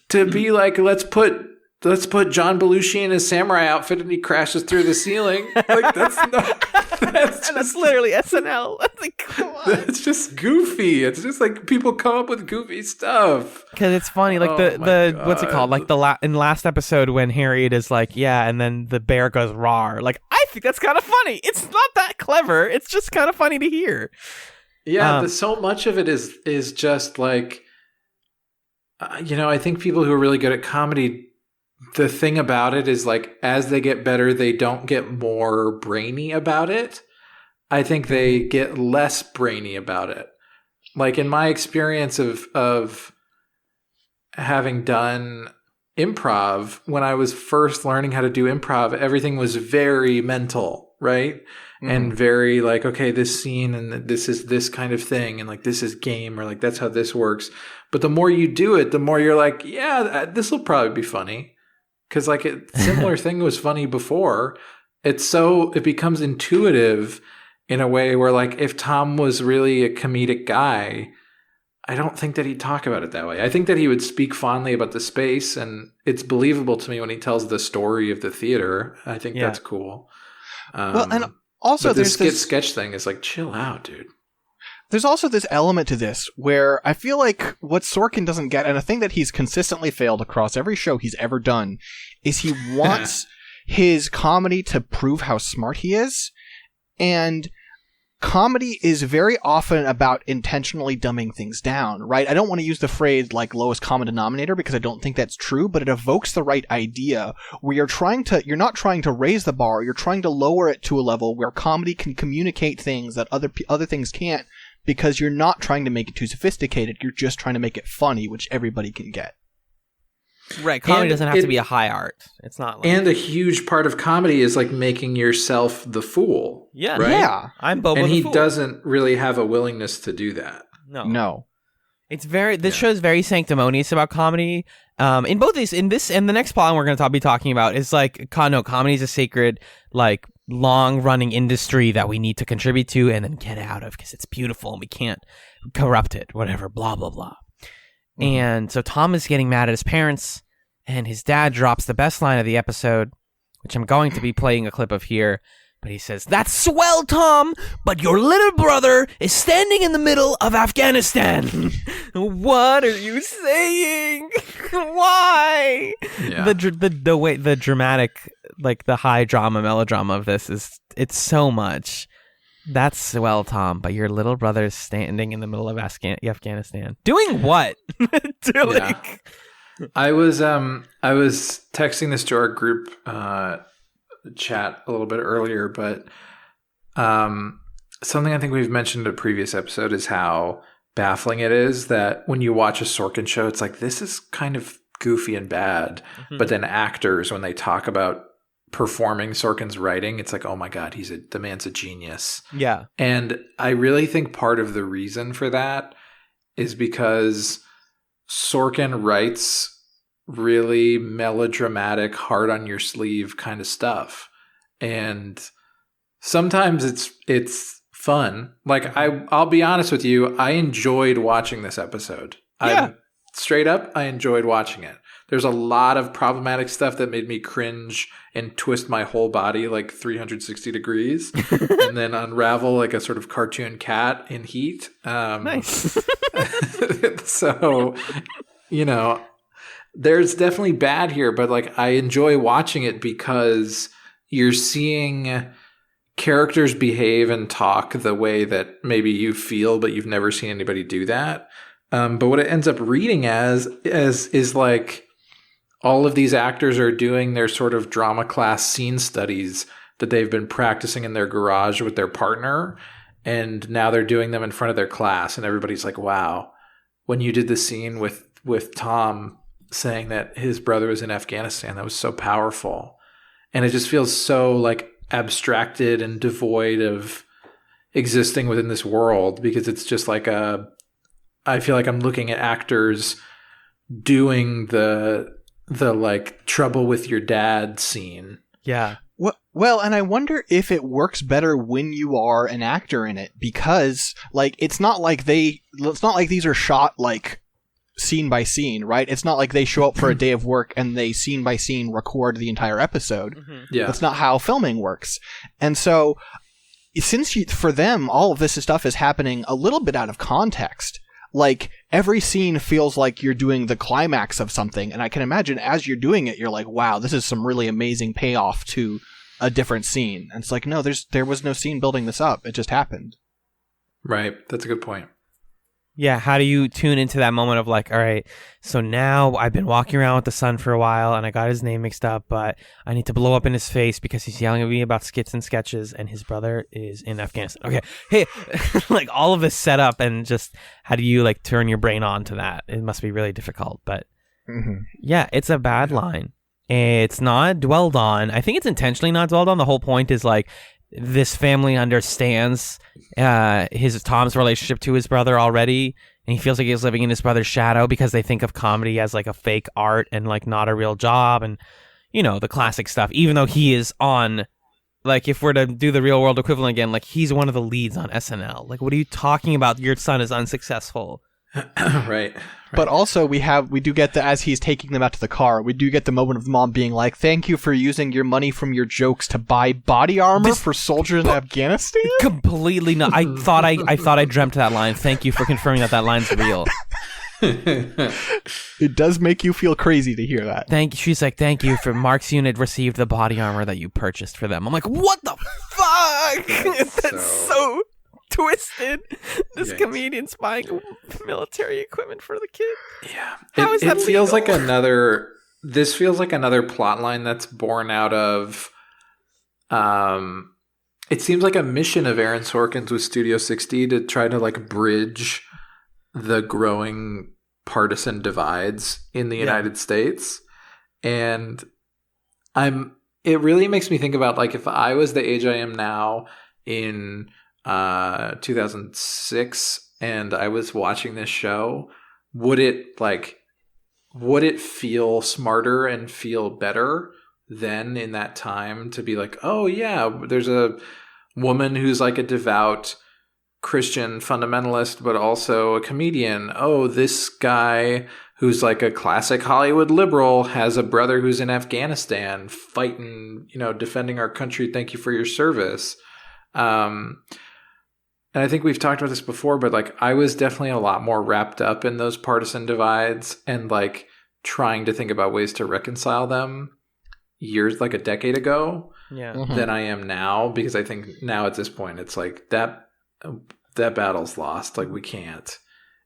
to be like, let's put John Belushi in his samurai outfit and he crashes through the ceiling. Like, that's literally SNL. That's like, come on. It's just goofy. It's just like people come up with goofy stuff. Because it's funny, like the what's it called? Like in last episode when Harriet is like, yeah, and then the bear goes rawr. Like, I think that's kind of funny. It's not that clever. It's just kind of funny to hear. Yeah, so much of it is just like, I think people who are really good at comedy, the thing about it is like, as they get better, they don't get more brainy about it. I think they get less brainy about it. Like, in my experience of having done improv, when I was first learning how to do improv, everything was very mental, right? Mm-hmm. And very like, okay, this scene and this is this kind of thing, and like this is game, or like that's how this works. But the more you do it, the more you're like, yeah, this will probably be funny. Because like a similar thing was funny before. It becomes intuitive in a way where like if Tom was really a comedic guy, I don't think that he'd talk about it that way. I think that he would speak fondly about the space, and it's believable to me when he tells the story of the theater. I think that's cool. Well, and also there's this sketch thing is like, chill out, dude. There's also this element to this where I feel like what Sorkin doesn't get, and a thing that he's consistently failed across every show he's ever done, is he wants his comedy to prove how smart he is. And comedy is very often about intentionally dumbing things down, right? I don't want to use the phrase like lowest common denominator because I don't think that's true, but it evokes the right idea where you're not trying to raise the bar, you're trying to lower it to a level where comedy can communicate things that other things can't, because you're not trying to make it too sophisticated, you're just trying to make it funny, which everybody can get. Right, comedy doesn't have to be a high art. It's not like... And a huge part of comedy is like making yourself the fool. Yeah. Right? Yeah. I'm Bobo and the he Fool. doesn't really have a willingness to do that. No. It's this show is very sanctimonious about comedy. In both these, in this and the next plot we're going to be talking about is like, comedy is a sacred, like, long-running industry that we need to contribute to and then get out of because it's beautiful and we can't corrupt it, whatever, blah, blah, blah. Mm-hmm. And so Tom is getting mad at his parents, and his dad drops the best line of the episode, which I'm going to be playing a clip of here. But he says, "That's swell, Tom, but your little brother is standing in the middle of Afghanistan." What are you saying? Why? Yeah. The way the dramatic, like the high drama melodrama of this it's so much. That's swell, Tom, but your little brother is standing in the middle of Afghanistan. Doing what? Yeah. I was texting this to our group chat a little bit earlier, but something I think we've mentioned in a previous episode is how baffling it is that when you watch a Sorkin show, it's like, this is kind of goofy and bad. Mm-hmm. But then actors, when they talk about performing Sorkin's writing, it's like, oh my God, the man's a genius. Yeah. And I really think part of the reason for that is because Sorkin writes really melodramatic, hard on your sleeve kind of stuff. And sometimes it's fun. Like, I'll be honest with you, I enjoyed watching this episode. Yeah. Straight up, I enjoyed watching it. There's a lot of problematic stuff that made me cringe and twist my whole body like 360 degrees and then unravel like a sort of cartoon cat in heat. Nice. So, there's definitely bad here, but like I enjoy watching it because you're seeing characters behave and talk the way that maybe you feel, but you've never seen anybody do that. But what it ends up reading as is like all of these actors are doing their sort of drama class scene studies that they've been practicing in their garage with their partner. and now they're doing them in front of their class, and everybody's like, wow. When you did the scene with Tom saying that his brother was in Afghanistan, that was so powerful. And it just feels so like abstracted and devoid of existing within this world, because it's just like I feel like I'm looking at actors doing the like trouble with your dad scene. Yeah. Well, and I wonder if it works better when you are an actor in it, because like it's not like these are shot like scene by scene, right? It's not like they show up for a day of work and they scene by scene record the entire episode. Mm-hmm. Yeah. That's not how filming works. And so for them, all of this stuff is happening a little bit out of context. Like, every scene feels like you're doing the climax of something, and I can imagine as you're doing it, you're like, wow, this is some really amazing payoff to a different scene. And it's like, no, there was no scene building this up. It just happened. Right. That's a good point. Yeah, how do you tune into that moment of like, all right, so now I've been walking around with the son for a while and I got his name mixed up, but I need to blow up in his face because he's yelling at me about skits and sketches and his brother is in Afghanistan. Okay, hey, like all of this setup, and just how do you like turn your brain on to that? It must be really difficult, but yeah, it's a bad line. It's not dwelled on. I think it's intentionally not dwelled on. The whole point is like, this family understands Tom's relationship to his brother already, and he feels like he's living in his brother's shadow because they think of comedy as like a fake art and like not a real job, and you know, the classic stuff. Even though he is on, like, if we're to do the real world equivalent again, like he's one of the leads on SNL. Like, what are you talking about? Your son is unsuccessful. Right. But also we do get as he's taking them out to the car, we do get the moment of mom being like, thank you for using your money from your jokes to buy body armor for soldiers in Afghanistan? Completely not. I thought I dreamt that line. Thank you for confirming that line's real. It does make you feel crazy to hear that. She's like, thank you for Mark's unit received the body armor that you purchased for them. I'm like, what the fuck? That's so twisted. This comedian's buying military equipment for the kid. Yeah. How is that it feels legal? like this feels like another plot line that's born out of it seems like a mission of Aaron Sorkin's with Studio 60 to try to like bridge the growing partisan divides in the United States. And it really makes me think about like, if I was the age I am now in 2006 and I was watching this show, would it feel smarter and feel better then in that time to be like, oh yeah, there's a woman who's like a devout Christian fundamentalist but also a comedian. Oh, this guy who's like a classic Hollywood liberal has a brother who's in Afghanistan fighting, defending our country. Thank you for your service. And I think we've talked about this before, but like I was definitely a lot more wrapped up in those partisan divides and like trying to think about ways to reconcile them like a decade ago than I am now, because I think now at this point it's like that battle's lost. Like we can't.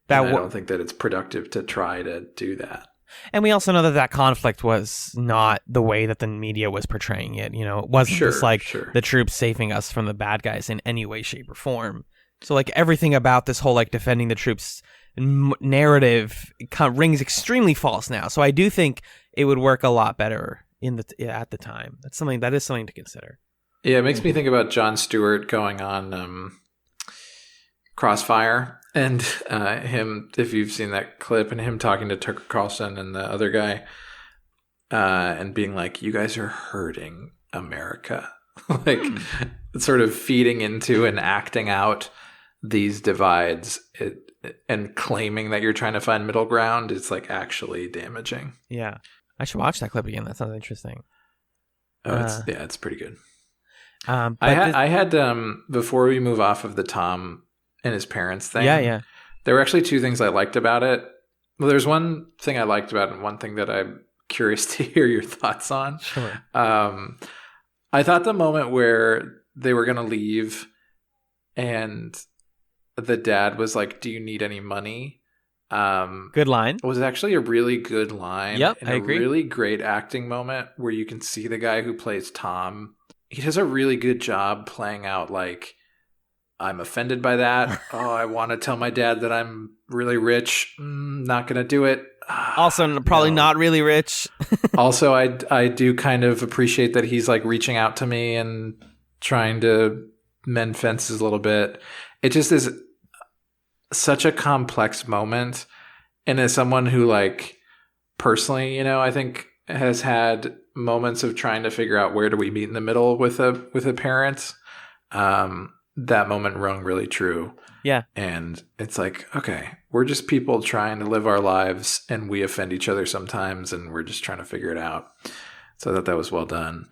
I don't think that it's productive to try to do that. And we also know that conflict was not the way that the media was portraying it. It wasn't just like the troops saving us from the bad guys in any way, shape, or form. So like everything about this whole like defending the troops narrative rings extremely false now. So I do think it would work a lot better at the time. That is something to consider. Yeah, it makes me think about Jon Stewart going on Crossfire and him, if you've seen that clip, and him talking to Tucker Carlson and the other guy and being like, you guys are hurting America. Like sort of feeding into and acting out these divides and claiming that you're trying to find middle ground is like actually damaging. Yeah. I should watch that clip again. That sounds interesting. Oh, it's pretty good. I had before we move off of the Tom and his parents thing. Yeah. There were actually two things I liked about it. Well, there's one thing I liked about it and one thing that I'm curious to hear your thoughts on. Sure. I thought the moment where they were going to leave and the dad was like, do you need any money? Good line. It was actually a really good line. Yep, and I agree. A really great acting moment where you can see the guy who plays Tom. He does a really good job playing out like I'm offended by that. Oh, I want to tell my dad that I'm really rich. Not going to do it. Also, probably not really rich. Also, I do kind of appreciate that he's like reaching out to me and trying to mend fences a little bit. It just is such a complex moment. And as someone who like personally, you know, I think has had moments of trying to figure out where do we meet in the middle with a parent, that moment rung really true. Yeah. And it's like, okay, we're just people trying to live our lives and we offend each other sometimes and we're just trying to figure it out. So I thought that was well done.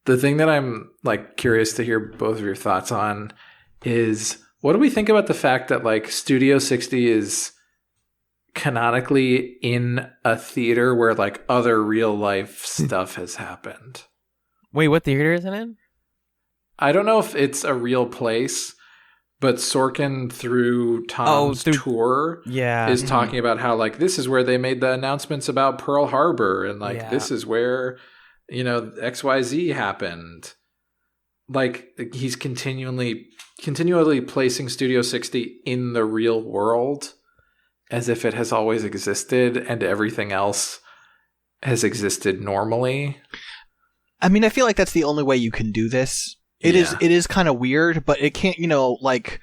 The thing that I'm like curious to hear both of your thoughts on is, what do we think about the fact that like Studio 60 is canonically in a theater where like other real life stuff has happened? Wait, what theater is it in? I don't know if it's a real place, but Sorkin through Tom's tour is talking about how like this is where they made the announcements about Pearl Harbor and like this is where, you know, XYZ happened. Like he's continually placing Studio 60 in the real world as if it has always existed and everything else has existed normally. I mean, I feel like that's the only way you can do this. It is kind of weird, but it can't, you know, like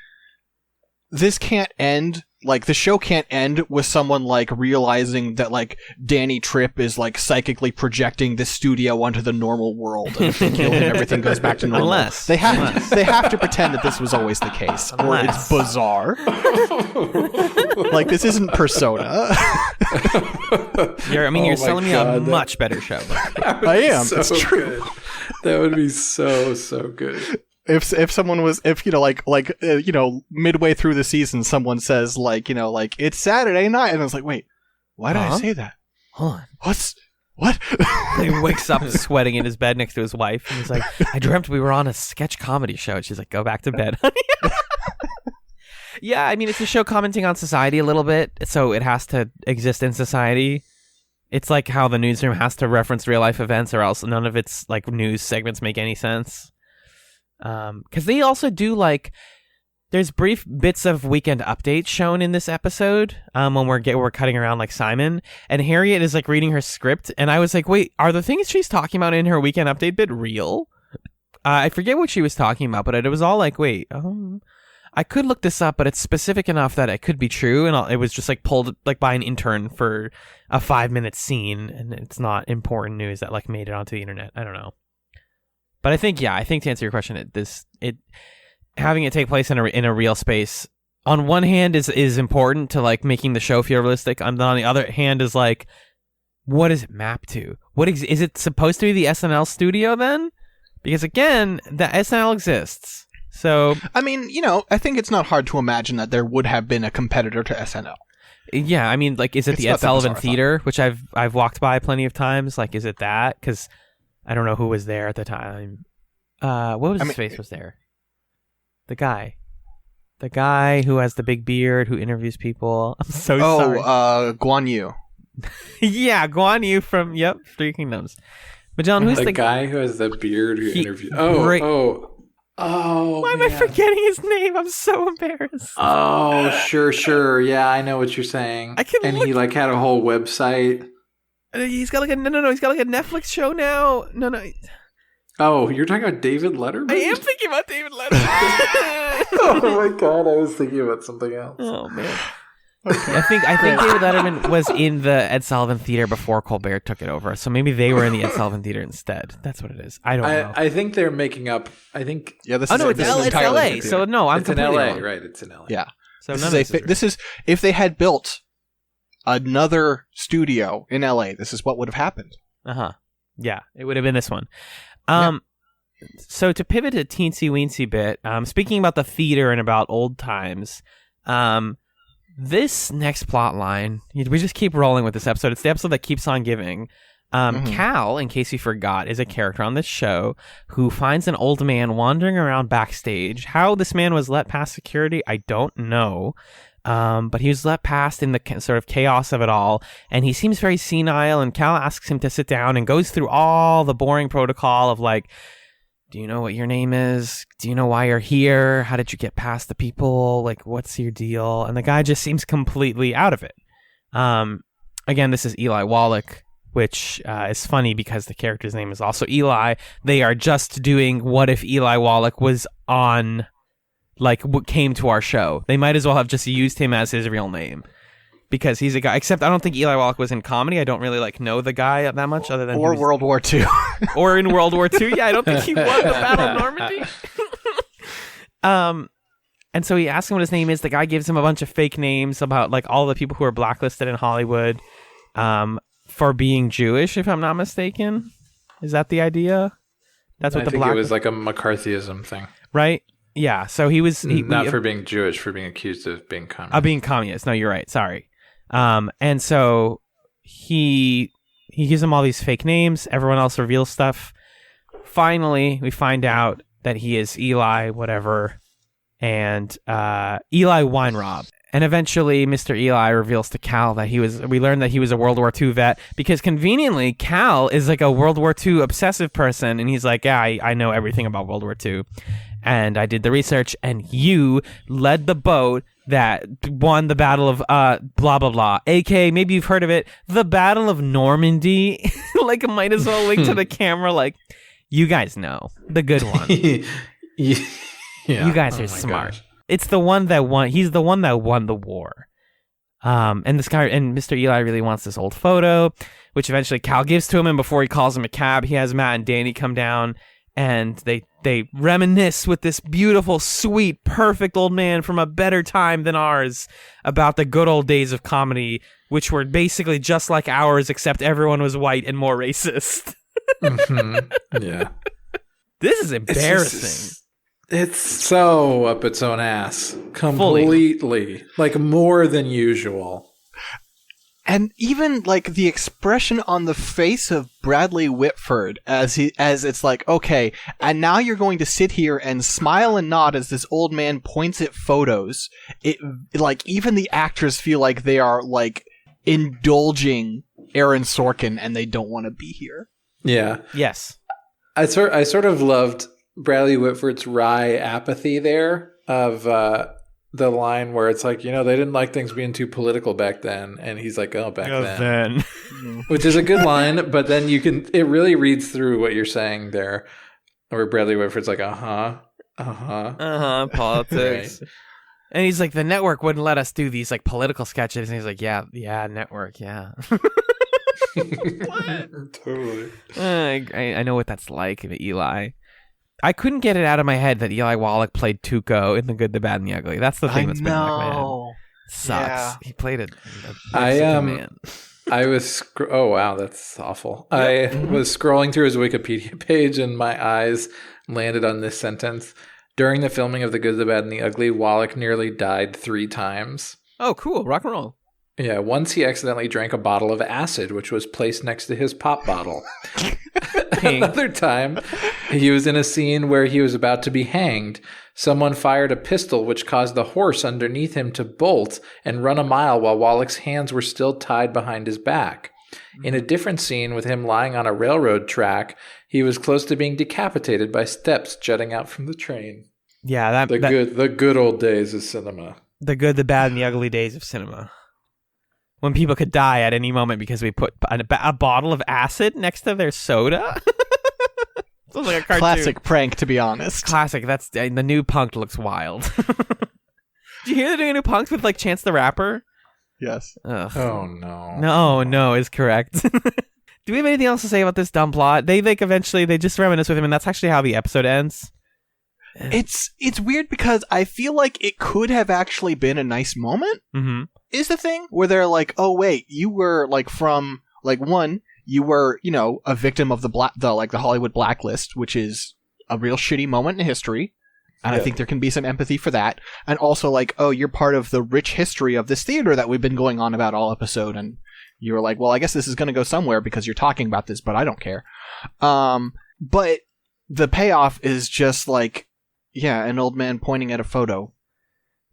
this can't end. Like the show can't end with someone like realizing that like Danny Tripp is like psychically projecting the studio onto the normal world, and if they kill him, everything goes back to normal. Unless they have to pretend that this was always the case, or it's bizarre. Like this isn't Persona. You're selling me a much better show. I am. So it's true. Good. That would be so good. If someone was, if you know, like you know, midway through the season, someone says like, you know, like it's Saturday night, and I was like, wait, why did I say that? Hold on. What? He wakes up sweating in his bed next to his wife, and he's like, I dreamt we were on a sketch comedy show. And she's like, go back to bed, honey. Yeah, I mean, it's a show commenting on society a little bit, so it has to exist in society. It's like how the newsroom has to reference real life events, or else none of its like news segments make any sense. Because they also do like, there's brief bits of weekend updates shown in this episode. When we're cutting around like Simon, and Harriet is like reading her script, and I was like, wait, are the things she's talking about in her weekend update bit real? I forget what she was talking about, but it was all like, wait, I could look this up, but it's specific enough that it could be true, and it was just like pulled like by an intern for a 5-minute scene, and it's not important news that like made it onto the internet. I don't know. But I think to answer your question, it having it take place in a real space, on one hand is important to like making the show feel realistic. On the other hand is like, what does it map to? Is it supposed to be the SNL studio then? Because again, the SNL exists. So I mean, you know, I think it's not hard to imagine that there would have been a competitor to SNL. Yeah, I mean, like, is it the Ed Sullivan Theater, which I've walked by plenty of times? Like, is it that? Because I don't know who was there at the time. What was his face was there? The guy who has the big beard who interviews people. I'm so sorry. Guan Yu. Yeah, Guan Yu from Three Kingdoms. But John, who's the guy who has the beard who interviews? Why am I forgetting his name? I'm so embarrassed. Oh, sure. Yeah, I know what you're saying. He like had a whole website. He's got like he's got like a Netflix show now. No. Oh, you're talking about David Letterman? I am thinking about David Letterman. Oh my god, I was thinking about something else. Oh man. Okay. I think David Letterman was in the Ed Sullivan Theater before Colbert took it over, so maybe they were in the Ed Sullivan Theater instead. That's what it is. I don't know. I think they're making up. I think. Yeah, this it's LA. So no, I'm completely in LA, wrong. right? It's in LA. Yeah. So this is if they had built another studio in LA, this is what would have happened. Yeah, it would have been this one. So to pivot a teensy weensy bit, speaking about the theater and about old times, this next plot line, we just keep rolling with this episode. It's the episode that keeps on giving. Cal, in case you forgot, is a character on this show who finds an old man wandering around backstage. How this man was let past security, I don't know. But he was let past in the sort of chaos of it all, and he seems very senile, and Cal asks him to sit down and goes through all the boring protocol of like, do you know what your name is? Do you know why you're here? How did you get past the people? Like, what's your deal? And the guy just seems completely out of it. Again, this is Eli Wallach, which is funny because the character's name is also Eli. They are just doing what if Eli Wallach was on, like, what came to our show. They might as well have just used him as his real name. Because he's a guy, except I don't think Eli Wallach was in comedy. I don't really know the guy that much, other than or World War II, or in World War II. Yeah, I don't think he won the Battle of Normandy. And so he asks him what his name is. The guy gives him a bunch of fake names about all the people who are blacklisted in Hollywood, for being Jewish, if I'm not mistaken. Is that the idea? That's what I think it was like a McCarthyism thing, right? Yeah. So he was not for being Jewish, for being accused of being communist. Being communist. No, you're right. Sorry. And so he gives them all these fake names. Everyone else reveals stuff. Finally, we find out that he is Eli, whatever, and Eli Weinrob. And eventually, Mr. Eli reveals to Cal that we learned that he was a World War II vet, because conveniently, Cal is like a World War II obsessive person, and he's like, yeah, I know everything about World War II. And I did the research, and you led the boat that won the Battle of blah, blah, blah. A.K.A. maybe you've heard of it, the Battle of Normandy. Might as well link to the camera, you guys know. The good one. Yeah. You guys are smart. Gosh. It's the one that won. He's the one that won the war. And this guy, and Mr. Eli really wants this old photo, which eventually Cal gives to him, and before he calls him a cab, he has Matt and Danny come down, and they reminisce with this beautiful, sweet, perfect old man from a better time than ours about the good old days of comedy, which were basically just like ours, except everyone was white and more racist. Mm-hmm. Yeah. This is embarrassing. It's so up its own ass. Completely. More than usual. And even the expression on the face of Bradley Whitford as it's okay, and now you're going to sit here and smile and nod as this old man points at photos. It even the actors feel like they are indulging Aaron Sorkin and they don't want to be here. Yeah. Yes. I sort of loved Bradley Whitford's wry apathy there of the line where it's they didn't like things being too political back then, and he's like, oh, back then. Which is a good line, but then it really reads through what you're saying there, where Bradley Whitford's like, politics. Right. And he's like, the network wouldn't let us do these political sketches, and he's like, yeah, network, yeah. What? Totally. I know what that's like, Eli. I couldn't get it out of my head that Eli Wallach played Tuco in The Good, the Bad, and the Ugly. That's the thing that's been in my head. Sucks. Yeah. He played a man. I was... oh, wow, that's awful. Yep. I was scrolling through his Wikipedia page, and my eyes landed on this sentence. During the filming of The Good, the Bad, and the Ugly, Wallach nearly died 3 times. Oh, cool. Rock and roll. Yeah, once he accidentally drank a bottle of acid, which was placed next to his pop bottle. Another time, he was in a scene where he was about to be hanged. Someone fired a pistol, which caused the horse underneath him to bolt and run a mile while Wallach's hands were still tied behind his back. In a different scene with him lying on a railroad track, he was close to being decapitated by steps jutting out from the train. Yeah, the good old days of cinema. The good, the bad, and the ugly days of cinema. When people could die at any moment because we put a bottle of acid next to their soda. Sounds like a cartoon. Classic prank, to be honest. Classic. That's the new Punk'd looks wild. Did you hear they're doing a new Punk'd with Chance the Rapper? Yes. Ugh. Oh no. No is correct. Do we have anything else to say about this dumb plot? They eventually they just reminisce with him, and that's actually how the episode ends. It's weird because I feel like it could have actually been a nice moment. Mm-hmm. Is the thing where they're like, oh wait, you were from one, you were a victim of the Hollywood blacklist, which is a real shitty moment in history, and I think there can be some empathy for that, and also oh, you're part of the rich history of this theater that we've been going on about all episode, and you were like, well, I guess this is going to go somewhere because you're talking about this, but I don't care. But the payoff is just an old man pointing at a photo.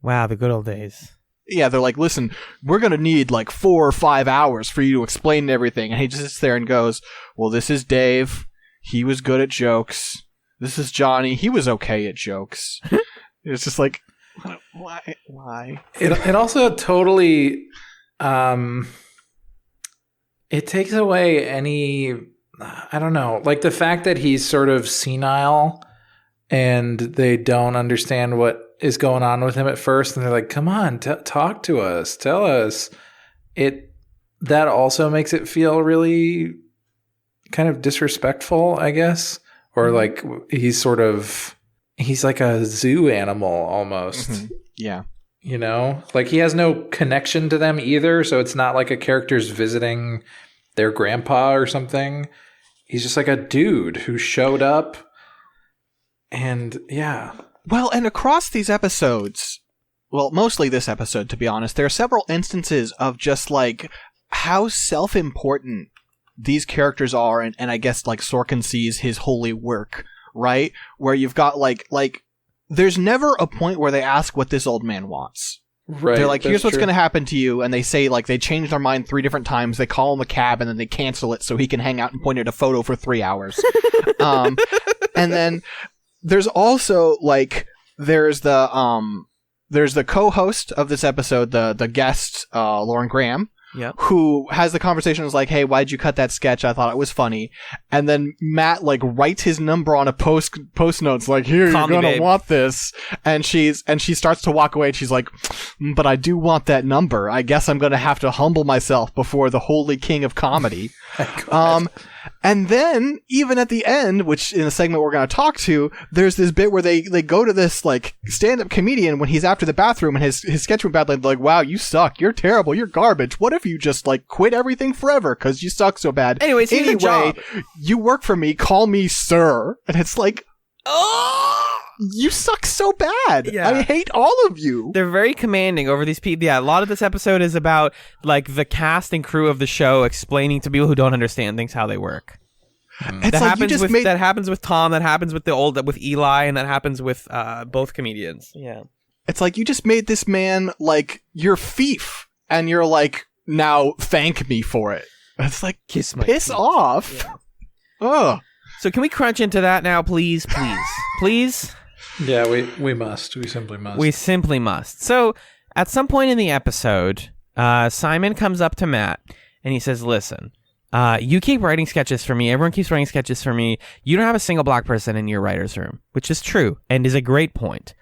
Wow, the good old days. Yeah, they're like, listen, we're going to need 4 or 5 hours for you to explain everything. And he just sits there and goes, well, this is Dave. He was good at jokes. This is Johnny. He was okay at jokes. It's just like, why? It also totally, it takes away any, I don't know, like the fact that he's sort of senile and they don't understand what is going on with him at first. And they're like, come on, talk to us, tell us. That also makes it feel really kind of disrespectful, I guess. Or like he's like a zoo animal almost. Mm-hmm. Yeah. You know, like he has no connection to them either. So it's not like a character's visiting their grandpa or something. He's just like a dude who showed up. And yeah. Well, and across these episodes, well, mostly this episode, to be honest, there are several instances of just like how self-important these characters are. And I guess like Sorkin sees his holy work, right? Where you've got like there's never a point where they ask what this old man wants. Right. They're like, here's what's going to happen to you. And they say like they change their mind 3 different times. They call him a cab and then they cancel it so he can hang out and point at a photo for 3 hours. And then there's also like, there's the co-host of this episode, the guest, Lauren Graham. Yep. Who has the conversation was like, hey, why'd you cut that sketch? I thought it was funny. And then Matt like writes his number on a post notes like, here, Call you're me, gonna babe. want this. And she starts to walk away and she's like, but I do want that number. I guess I'm gonna have to humble myself before the holy king of comedy. And then, even at the end, which in a segment we're going to talk to, there's this bit where they go to this, like, stand-up comedian when he's after the bathroom and his sketch went bad, like, wow, you suck, you're terrible, you're garbage. What if you just, like, quit everything forever because you suck so bad? Anyways, here's your job. You work for me, call me sir. And it's like, oh, you suck so bad. Yeah. I hate all of you. They're very commanding over these people. Yeah, a lot of this episode is about like the cast and crew of the show explaining to people who don't understand things how they work. It's That like happens with Tom. That happens with with Eli, and that happens with both comedians. Yeah, it's like you just made this man like your fief, and you're like, now thank me for it. It's like piss off. Yeah. Ugh. So can we crunch into that now, please? Yeah, we must. We simply must. We simply must. So, at some point in the episode, Simon comes up to Matt, and he says, listen, you keep writing sketches for me. Everyone keeps writing sketches for me. You don't have a single black person in your writer's room, which is true, and is a great point.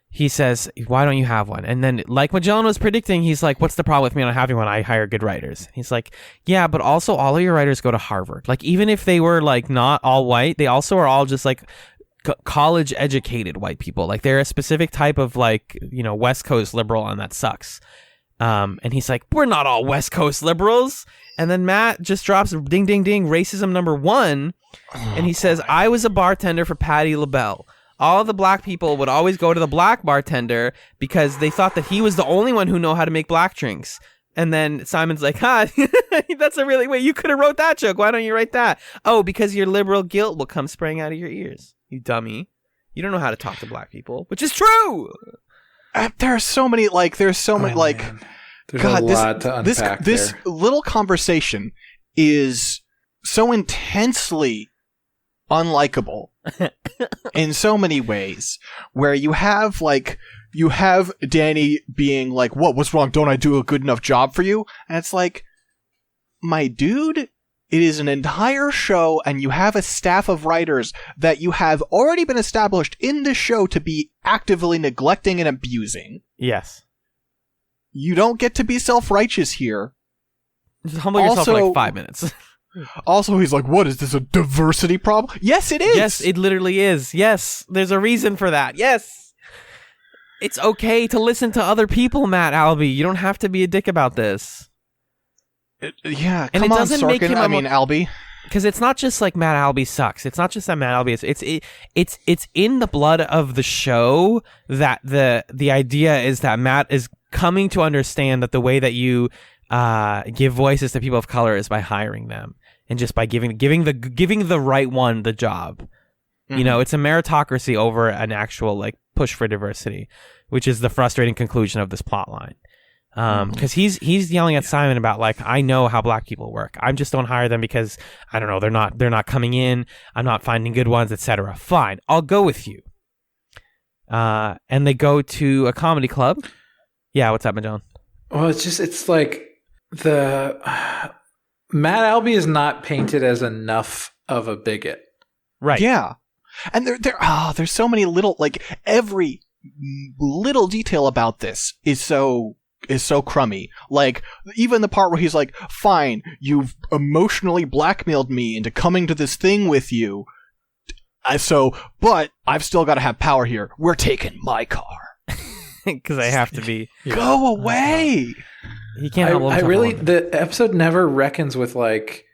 He says, why don't you have one? And then, like Magellan was predicting, he's like, what's the problem with me not having one? I hire good writers. He's like, yeah, but also all of your writers go to Harvard. Like, even if they were, like, not all white, they also are all just, like, college educated white people. Like they're a specific type of like, you know, West Coast liberal, and that sucks. And he's like, we're not all West Coast liberals. And then Matt just drops ding ding ding racism number 1, and he says, I was a bartender for Patti LaBelle. All of the black people would always go to the black bartender because they thought that he was the only one who know how to make black drinks. And then Simon's like, that's a really, wait, you could have wrote that joke. Why don't you write that? Oh, because your liberal guilt will come spraying out of your ears. You dummy. You don't know how to talk to black people, which is true. There are so many, like, there's a lot to unpack this little conversation is so intensely unlikable in so many ways, where you have Danny being like, what's wrong? Don't I do a good enough job for you? And it's like, my dude, it is an entire show, and you have a staff of writers that you have already been established in the show to be actively neglecting and abusing. Yes. You don't get to be self-righteous here. Just humble yourself for like 5 minutes. Also, he's like, what, is this a diversity problem? Yes, it is. Yes, it literally is. Yes, there's a reason for that. Yes. It's okay to listen to other people, Matt Albee. You don't have to be a dick about this. Yeah, and come it on, doesn't make Sorkin. him Albee. Because it's not just like Matt Albee sucks. It's not just that Matt Albee is. It's in the blood of the show that the idea is that Matt is coming to understand that the way that you give voices to people of color is by hiring them, and just by giving the right one the job. Mm-hmm. You know, it's a meritocracy over an actual like push for diversity, which is the frustrating conclusion of this plot line. Because he's yelling at Simon about like, I know how black people work. I just don't hire them because I don't know, they're not coming in. I'm not finding good ones, etc. Fine, I'll go with you. And they go to a comedy club. Yeah, what's up, Magellan? Well, it's like the Matt Albee is not painted as enough of a bigot. Right. Yeah. And there's so many little, like, every little detail about this is so crummy. Like, even the part where he's like, fine, you've emotionally blackmailed me into coming to this thing with you. But I've still got to have power here. We're taking my car. Because I have to be. Go away. He can't. The episode never reckons with like,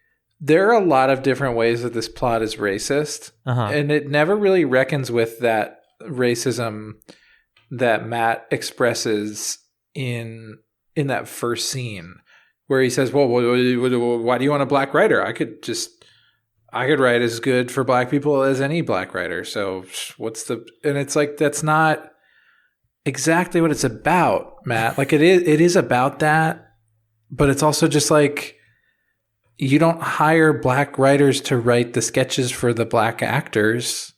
there are a lot of different ways that this plot is racist, and it never really reckons with that racism that Matt expresses in that first scene where he says, well, why do you want a black writer? I could write as good for black people as any black writer. So and it's like, that's not exactly what it's about, Matt. Like it is about that, but it's also just like, you don't hire black writers to write the sketches for the black actors.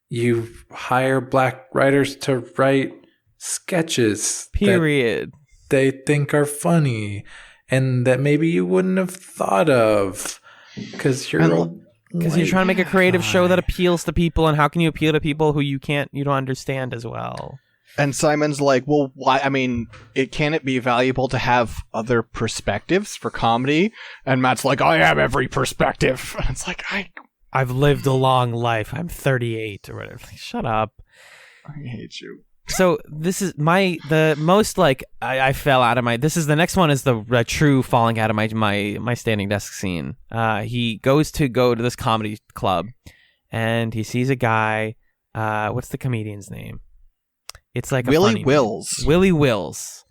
You hire black writers to write sketches. Period. That they think are funny and that maybe you wouldn't have thought of because you're trying to make a creative show that appeals to people. And how can you appeal to people who you don't understand as well? And Simon's like, well, why? I mean, can it be valuable to have other perspectives for comedy? And Matt's like, I have every perspective. And it's like, I've lived a long life. I'm 38 or whatever. Like, shut up. I hate you. So this is the most like I fell out of my. This is the next one is the true falling out of my standing desk scene. He goes to this comedy club, and he sees a guy. What's the comedian's name? It's like Willie Wills. Willie Wills.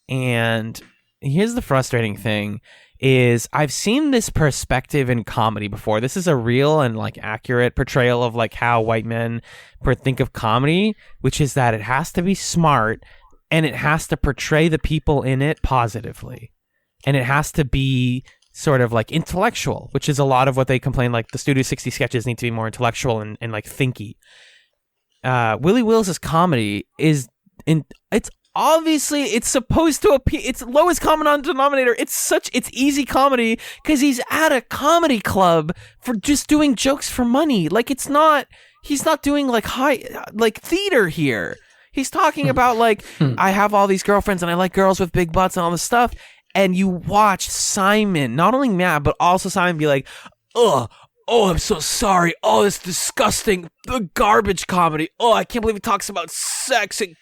And here's the frustrating thing is I've seen this perspective in comedy before. This is a real and like accurate portrayal of like how white men think of comedy, which is that it has to be smart and it has to portray the people in it positively. And it has to be sort of like intellectual, which is a lot of what they complain, like the Studio 60 sketches need to be more intellectual and like thinky. Willie Wills' comedy it's obviously it's supposed to appeal. It's lowest common denominator. It's easy comedy because he's at a comedy club for just doing jokes for money. Like he's not doing like theater here. He's talking about like I have all these girlfriends and I like girls with big butts and all this stuff. And you watch Simon, not only Matt but also Simon, be like, ugh. Oh, I'm so sorry. Oh, this disgusting garbage comedy. Oh, I can't believe he talks about sex and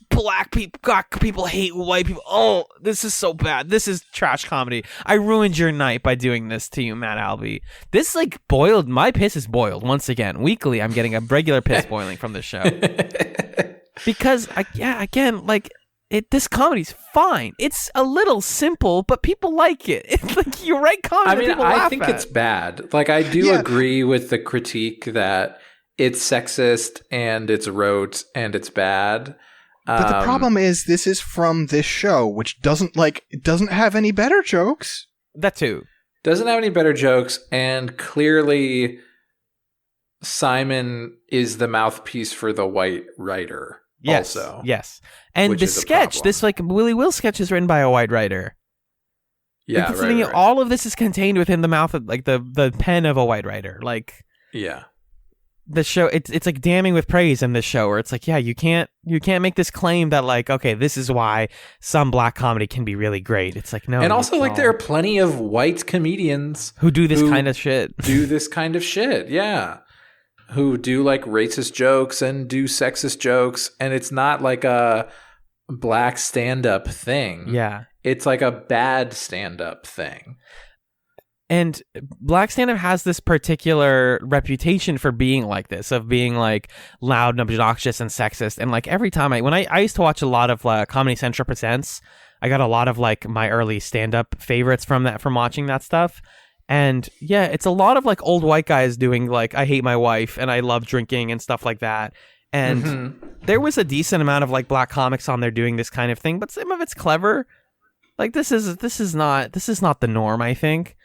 black people hate white people. Oh, this is so bad. This is trash comedy. I ruined your night by doing this to you, Matt Albee. This like boiled. My piss is boiled once again. Weekly, I'm getting a regular piss boiling from this show because this comedy's fine. It's a little simple, but people like it. It's like you write comedy. People laugh I think it's bad. Like I do agree with the critique that it's sexist and it's rote and it's bad. But the problem is this is from this show, which doesn't have any better jokes. That too. Doesn't have any better jokes, and clearly Simon is the mouthpiece for the white writer. Yes, also. Yes. And the sketch, this like Willie Will sketch is written by a white writer. Yeah, right. All of this is contained within the mouth of like the pen of a white writer. Like, yeah. The show, it's like damning with praise in this show where it's like, yeah, you can't make this claim that like, okay, this is why some black comedy can be really great. It's like, no. And also like there are plenty of white comedians who do this kind of shit. Yeah. Who do like racist jokes and do sexist jokes, and it's not like a black stand-up thing. Yeah. It's like a bad stand-up thing. And black stand-up has this particular reputation for being like this, of being like loud and obnoxious and sexist. And like every time I used to watch a lot of Comedy Central Presents, I got a lot of like my early stand-up favorites from watching that stuff. And yeah, it's a lot of like old white guys doing like, I hate my wife and I love drinking and stuff like that. And there was a decent amount of like black comics on there doing this kind of thing, but some of it's clever. Like this is not the norm, I think.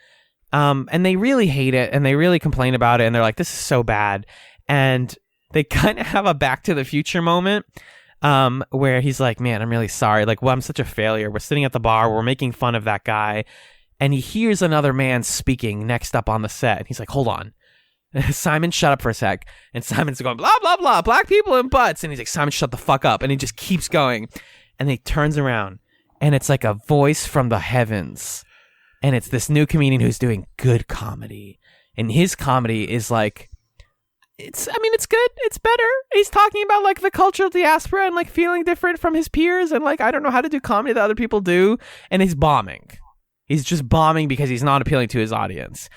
And they really hate it and they really complain about it and they're like, this is so bad. And they kind of have a Back to the Future moment where he's like, man, I'm really sorry. Like, well, I'm such a failure. We're sitting at the bar. We're making fun of that guy. And he hears another man speaking next up on the set. And he's like, hold on. Simon, shut up for a sec. And Simon's going, blah, blah, blah, black people in butts. And he's like, Simon, shut the fuck up. And he just keeps going. And he turns around and it's like a voice from the heavens. And it's this new comedian who's doing good comedy. And his comedy is like, it's good. It's better. He's talking about like the cultural diaspora and like feeling different from his peers. And like, I don't know how to do comedy that other people do. And he's bombing. He's just bombing because he's not appealing to his audience.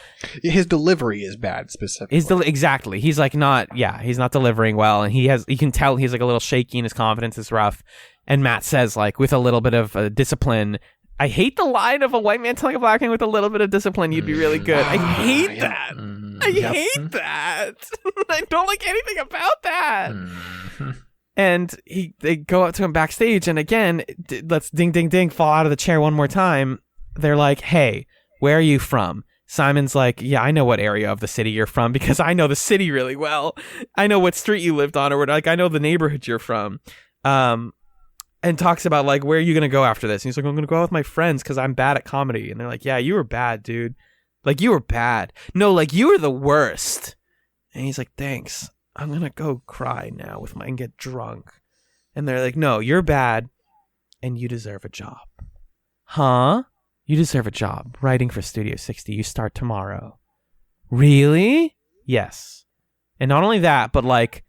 His delivery is bad, specifically. Exactly. He's like he's not delivering well. And you can tell he's like a little shaky and his confidence is rough. And Matt says like, with a little bit of discipline, I hate the line of a white man telling a black man with a little bit of discipline, you'd be really good. I hate that. I hate that. I don't like anything about that. And they go up to him backstage. And again, let's ding, ding, ding, fall out of the chair one more time. They're like, hey, where are you from? Simon's like, yeah, I know what area of the city you're from because I know the city really well. I know what street you lived on or what, like, I know the neighborhood you're from. And talks about like, where are you going to go after this? And he's like, I'm going to go out with my friends because I'm bad at comedy. And they're like, yeah, you were bad, dude. Like, you were bad. No, like, you were the worst. And he's like, thanks. I'm going to go cry now and get drunk. And they're like, no, you're bad and you deserve a job. Huh? You deserve a job writing for Studio 60. You start tomorrow. Really? Yes. And not only that, but like,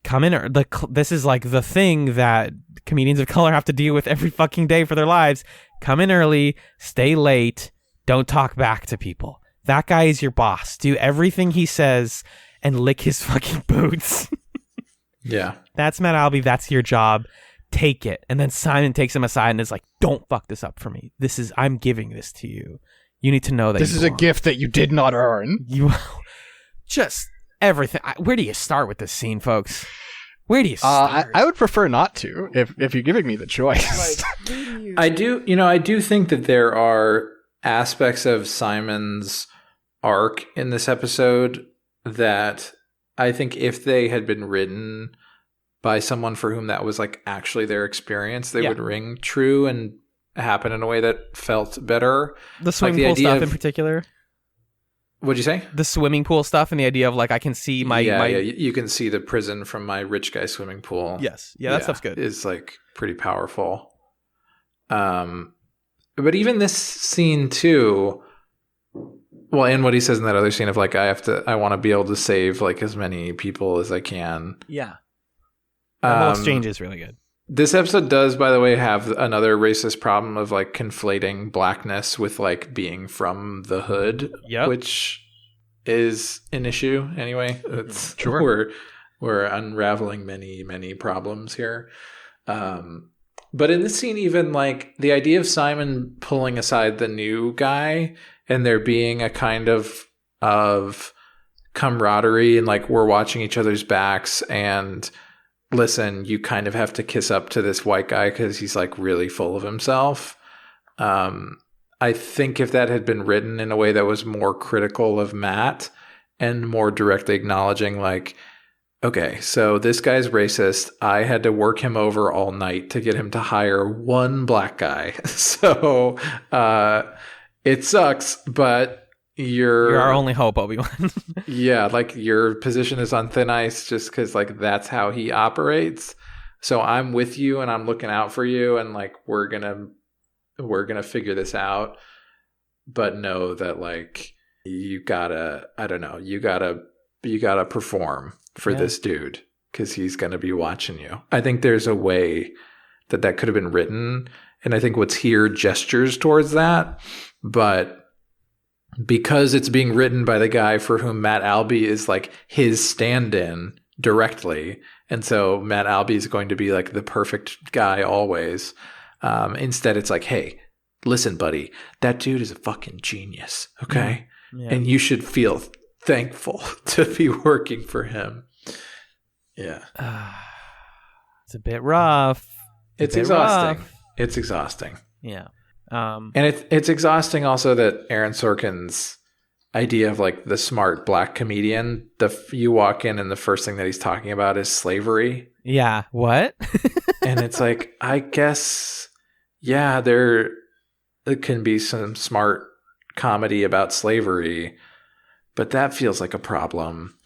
come in. This is like the thing that comedians of color have to deal with every fucking day for their lives. Come in early, stay late, don't talk back to people. That guy is your boss. Do everything he says and lick his fucking boots. Yeah. That's Matt Albee. That's your job. Take it. And then Simon takes him aside and is like, don't fuck this up for me. I'm giving this to you. You need to know that this is a gift that you did not earn. You just everything. Where do you start with this scene, folks? Where do you start? I would prefer not to, if you're giving me the choice. I do think that there are aspects of Simon's arc in this episode that I think if they had been written by someone for whom that was like actually their experience, they would ring true and happen in a way that felt better. The swimming pool stuff in particular. What'd you say? The swimming pool stuff and the idea of like, I can see my... Yeah, you can see the prison from my rich guy swimming pool. Yes. Yeah, that stuff's good. It's like pretty powerful. But even this scene too, well, and what he says in that other scene of like, I want to be able to save like as many people as I can. Yeah. The whole exchange is really good. This episode does, by the way, have another racist problem of like conflating blackness with like being from the hood, which is an issue anyway. It's sure we're unraveling many problems here. But in this scene, even like the idea of Simon pulling aside the new guy and there being a kind of camaraderie and like we're watching each other's backs and listen, you kind of have to kiss up to this white guy because he's like really full of himself. I think if that had been written in a way that was more critical of Matt and more directly acknowledging like, okay, so this guy's racist. I had to work him over all night to get him to hire one black guy. So it sucks, but you're our only hope, Obi-Wan. Yeah, like your position is on thin ice just because like that's how he operates. So I'm with you and I'm looking out for you and like we're gonna figure this out. But know that like you gotta perform for this dude because he's gonna be watching you. I think there's a way that could have been written, and I think what's here gestures towards that, but because it's being written by the guy for whom Matt Albee is like his stand-in directly. And so Matt Albee is going to be like the perfect guy always. Instead, it's like, hey, listen, buddy, that dude is a fucking genius. Okay. Yeah. And you should feel thankful to be working for him. Yeah. It's a bit rough. It's exhausting. It's exhausting. Yeah. And it's exhausting also that Aaron Sorkin's idea of like the smart black comedian, you walk in and the first thing that he's talking about is slavery. Yeah. What? And it's like, I guess, yeah, there can be some smart comedy about slavery, but that feels like a problem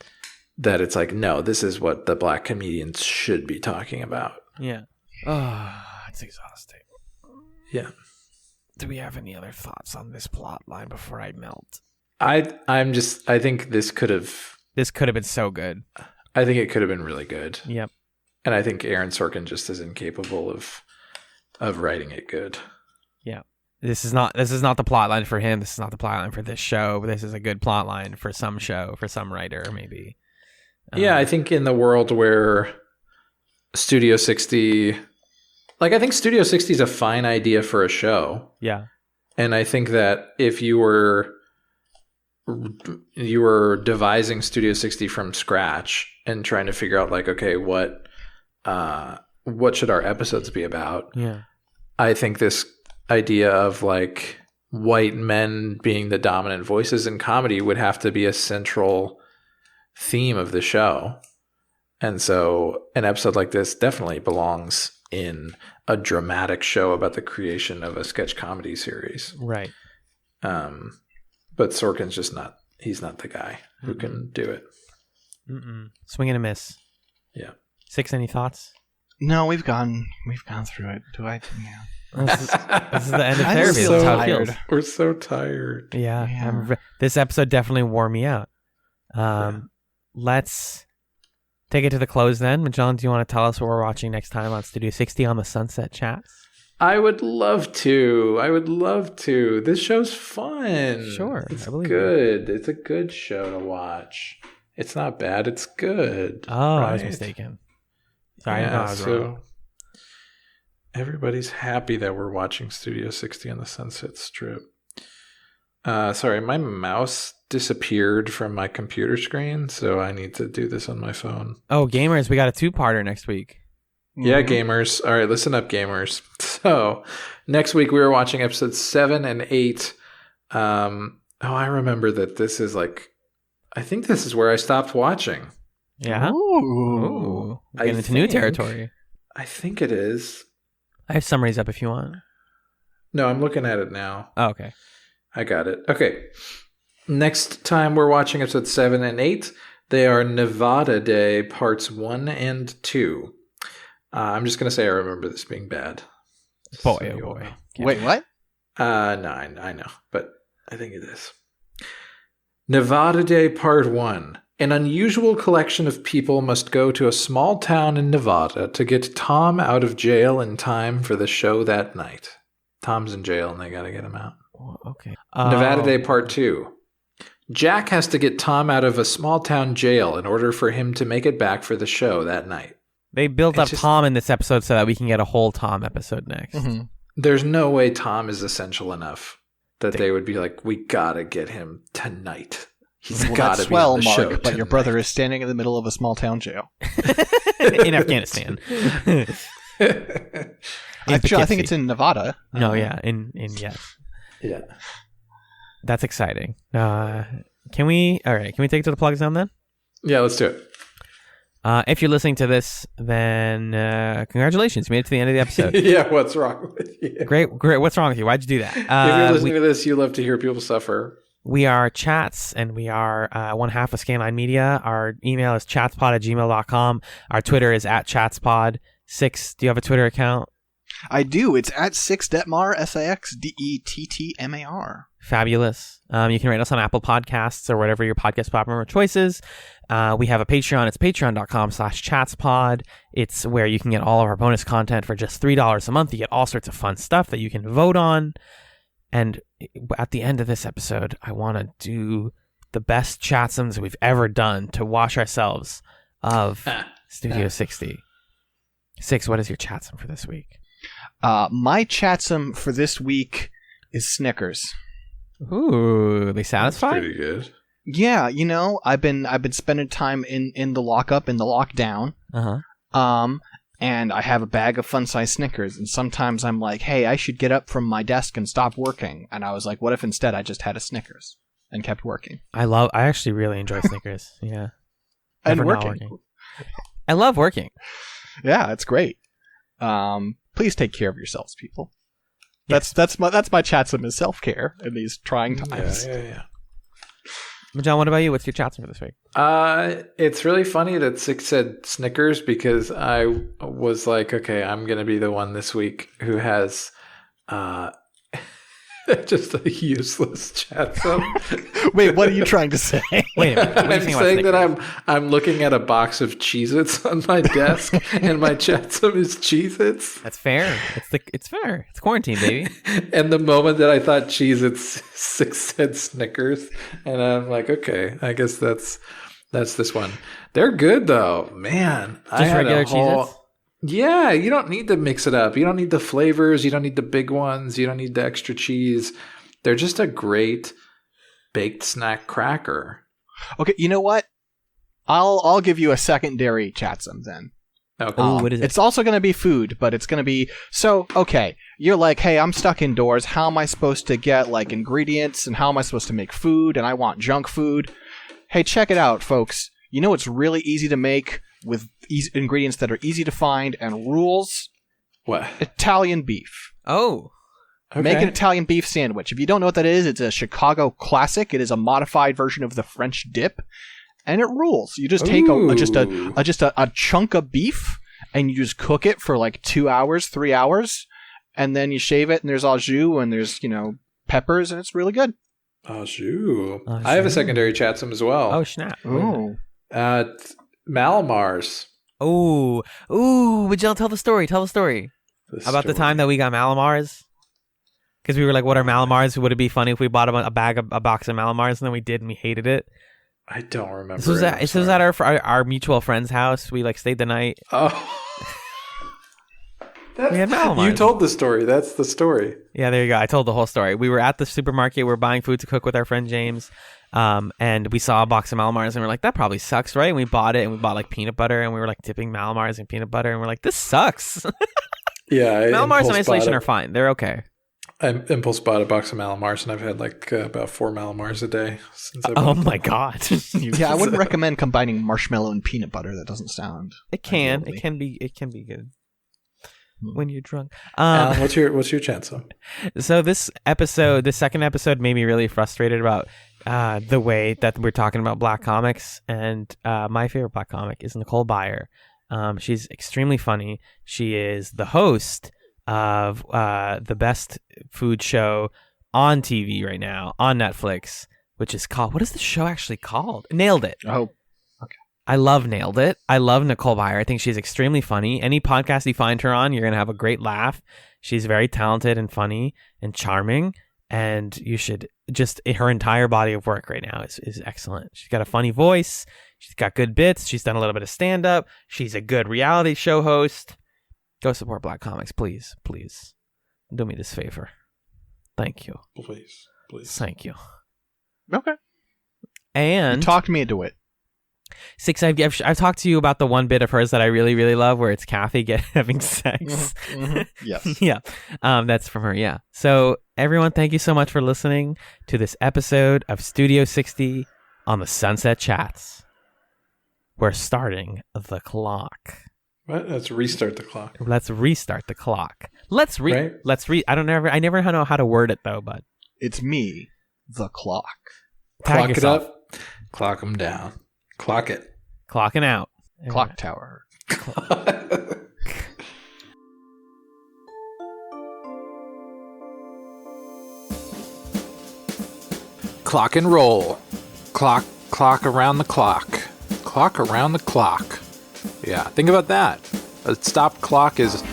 that it's like, no, this is what the black comedians should be talking about. Yeah. Oh, it's exhausting. Yeah. Do we have any other thoughts on this plot line before I melt? I think this could have been so good. I think it could have been really good. Yep. And I think Aaron Sorkin just is incapable of writing it good. Yeah. This is not the plot line for him. This is not the plot line for this show. But this is a good plot line for some show, for some writer, maybe. Yeah, I think in the world where Studio 60, like I think Studio 60 is a fine idea for a show. Yeah. And I think that if you were devising Studio 60 from scratch and trying to figure out like, okay, what should our episodes be about? Yeah. I think this idea of like white men being the dominant voices in comedy would have to be a central theme of the show. And so an episode like this definitely belongs in a dramatic show about the creation of a sketch comedy series. Right. But Sorkin's just he's not the guy who can do it. Swing and a miss. Yeah. Six, any thoughts? No, we've gone through it. Do I? Yeah. This is the end of therapy. That's how it feels. We're so tired. Yeah. This episode definitely wore me out. Let's take it to the close then. Magellan, do you want to tell us what we're watching next time on Studio 60 on the SunsetChatz? I would love to. This show's fun. Sure. It's good. It's a good show to watch. It's not bad. It's good. Oh, right? I was mistaken. Sorry, yeah, I was wrong. Everybody's happy that we're watching Studio 60 on the Sunset Strip. Sorry, my mouse disappeared from my computer screen, so I need to do this on my phone. Oh, gamers, we got a two-parter next week. Yeah, gamers. All right, listen up, gamers. So, next week we were watching episodes 7 and 8. I remember that this is like, I think this is where I stopped watching. Yeah? Ooh. Getting into new territory. I think it is. I have summaries up if you want. No, I'm looking at it now. Oh, okay. I got it. Okay. Next time we're watching episodes 7 and 8. They are Nevada Day parts 1 and 2. I'm just going to say I remember this being bad. Boy. Wait, what? No, I know, but I think it is. Nevada Day Part 1. An unusual collection of people must go to a small town in Nevada to get Tom out of jail in time for the show that night. Tom's in jail and they got to get him out. Okay. Nevada Day Part 2. Jack has to get Tom out of a small town jail in order for him to make it back for the show that night. They built up Tom in this episode so that we can get a whole Tom episode next. Mm-hmm. There's no way Tom is essential enough that they would be like, we gotta get him tonight. He's gotta be on the show Mark, but tonight. your brother is standing in the middle of a small town jail. In Afghanistan. Actually, I think it's in Nevada. No, yeah. In yes. Yeah. That's exciting. Can we take it to the plugs now then? Yeah, let's do it. If you're listening to this, then congratulations. You made it to the end of the episode. Yeah, what's wrong with you? Great. What's wrong with you? Why'd you do that? If you're listening to this, you love to hear people suffer. We are Chats, and we are one half of Scanline Media. Our email is chatspod@gmail.com. Our Twitter is @chatspod. Six, do you have a Twitter account? I do. It's @6detmar, SIXDETTMAR. Fabulous. You can rate us on Apple Podcasts or whatever your podcast platform of choice is. We have a Patreon. It's patreon.com/chatspod. It's where you can get all of our bonus content for just $3 a month. You get all sorts of fun stuff that you can vote on. And at the end of this episode, I want to do the best chatsums we've ever done to wash ourselves of Studio 60. Six, what is your chatsum for this week? My chatsum for this week is Snickers. Ooh, they satisfied? That's pretty good. Yeah, you know, I've been spending time in the lockup, in the lockdown. Uh-huh. and I have a bag of fun-size Snickers, and sometimes I'm like, hey, I should get up from my desk and stop working. And I was like, what if instead I just had a Snickers and kept working? I actually really enjoy Snickers. Yeah. And Never not working. I love working. Yeah, it's great. Please take care of yourselves, people. Yes. That's my chatsum is self-care in these trying times. Yeah. John, what about you? What's your chatsum for this week? It's really funny that Six said Snickers because I was like, okay, I'm going to be the one this week who has just a useless chatsum. Wait, what are you trying to say? Wait a minute. What are you I'm saying about saying that Snickers? I'm looking at a box of Cheez-Its on my desk, and my chatsum is Cheez-Its. That's fair. It's fair. It's quarantine, baby. And the moment that I thought Cheez-Its, Six said Snickers, and I'm like, okay, I guess that's this one. They're good though, man. Just regular Cheez-Its? Yeah, you don't need to mix it up. You don't need the flavors. You don't need the big ones. You don't need the extra cheese. They're just a great baked snack cracker. Okay, you know what? I'll give you a secondary chatsum then. Okay. Ooh, what is it? It's also going to be food, but it's going to be okay. You're like, hey, I'm stuck indoors. How am I supposed to get like ingredients, and how am I supposed to make food? And I want junk food. Hey, check it out, folks. You know it's really easy to make with ingredients that are easy to find and rules? What? Italian beef. Oh. Okay. Make an Italian beef sandwich. If you don't know what that is, it's a Chicago classic. It is a modified version of the French dip, and it rules. You just take a chunk of beef, and you just cook it for like 2 hours, 3 hours, and then you shave it, and there's au jus, and there's peppers, and it's really good. Au jus. Au I have a jus. secondary chatsum as well. Oh, snap. Ooh. Malamars. Ooh. But John, tell the story. Tell the story. About the time that we got Malamars. Because we were like, what are Malamars? Would it be funny if we bought a box of Malamars, and then we did, and we hated it? I don't remember. This was at our mutual friend's house. We like stayed the night. Oh. We had Malamars. You told the story. That's the story. Yeah, there you go. I told the whole story. We were at the supermarket. We were buying food to cook with our friend James. And we saw a box of Malamars, and we were like, that probably sucks, right? And we bought it, and we bought like peanut butter, and we were like dipping Malamars in peanut butter, and we're like, this sucks. Yeah. Malamars in isolation are fine. They're okay. I impulse bought a box of Malamars, and I've had like about 4 Malamars a day since I Oh bought them. my god. Yeah, I wouldn't recommend combining marshmallow and peanut butter. That doesn't sound. It can. ideally. It can be good when you're drunk. Alan, what's your chance? So this second episode made me really frustrated about the way that we're talking about Black comics, and my favorite Black comic is Nicole Byer. She's extremely funny. She is the host of the best food show on TV right now on Netflix, which is called, what is the show actually called? Nailed It. Oh, I love Nailed It. I love Nicole Byer. I think she's extremely funny. Any podcast you find her on, you're going to have a great laugh. She's very talented and funny and charming, and you should just, her entire body of work right now is excellent. She's got a funny voice. She's got good bits. She's done a little bit of stand-up. She's a good reality show host. Go support Black comics, please. Please. Do me this favor. Thank you. Please. Thank you. okay. And You talked me into it. Six, I've talked to you about the one bit of hers that I really, really love, where it's Kathy having sex. Yes. Yeah. That's from her. Yeah. So everyone, thank you so much for listening to this episode of Studio 60 on the SunsetChatz. We're starting the clock. What? Let's restart the clock. Let's restart the clock. Right? I never know how to word it though, but It's me, the clock. tag Clock yourself. it up. Clock them down. Clock it. Clocking out. Clock tower. Clock and roll. Clock around the clock. Clock around the clock. Yeah, think about that. A stopped clock is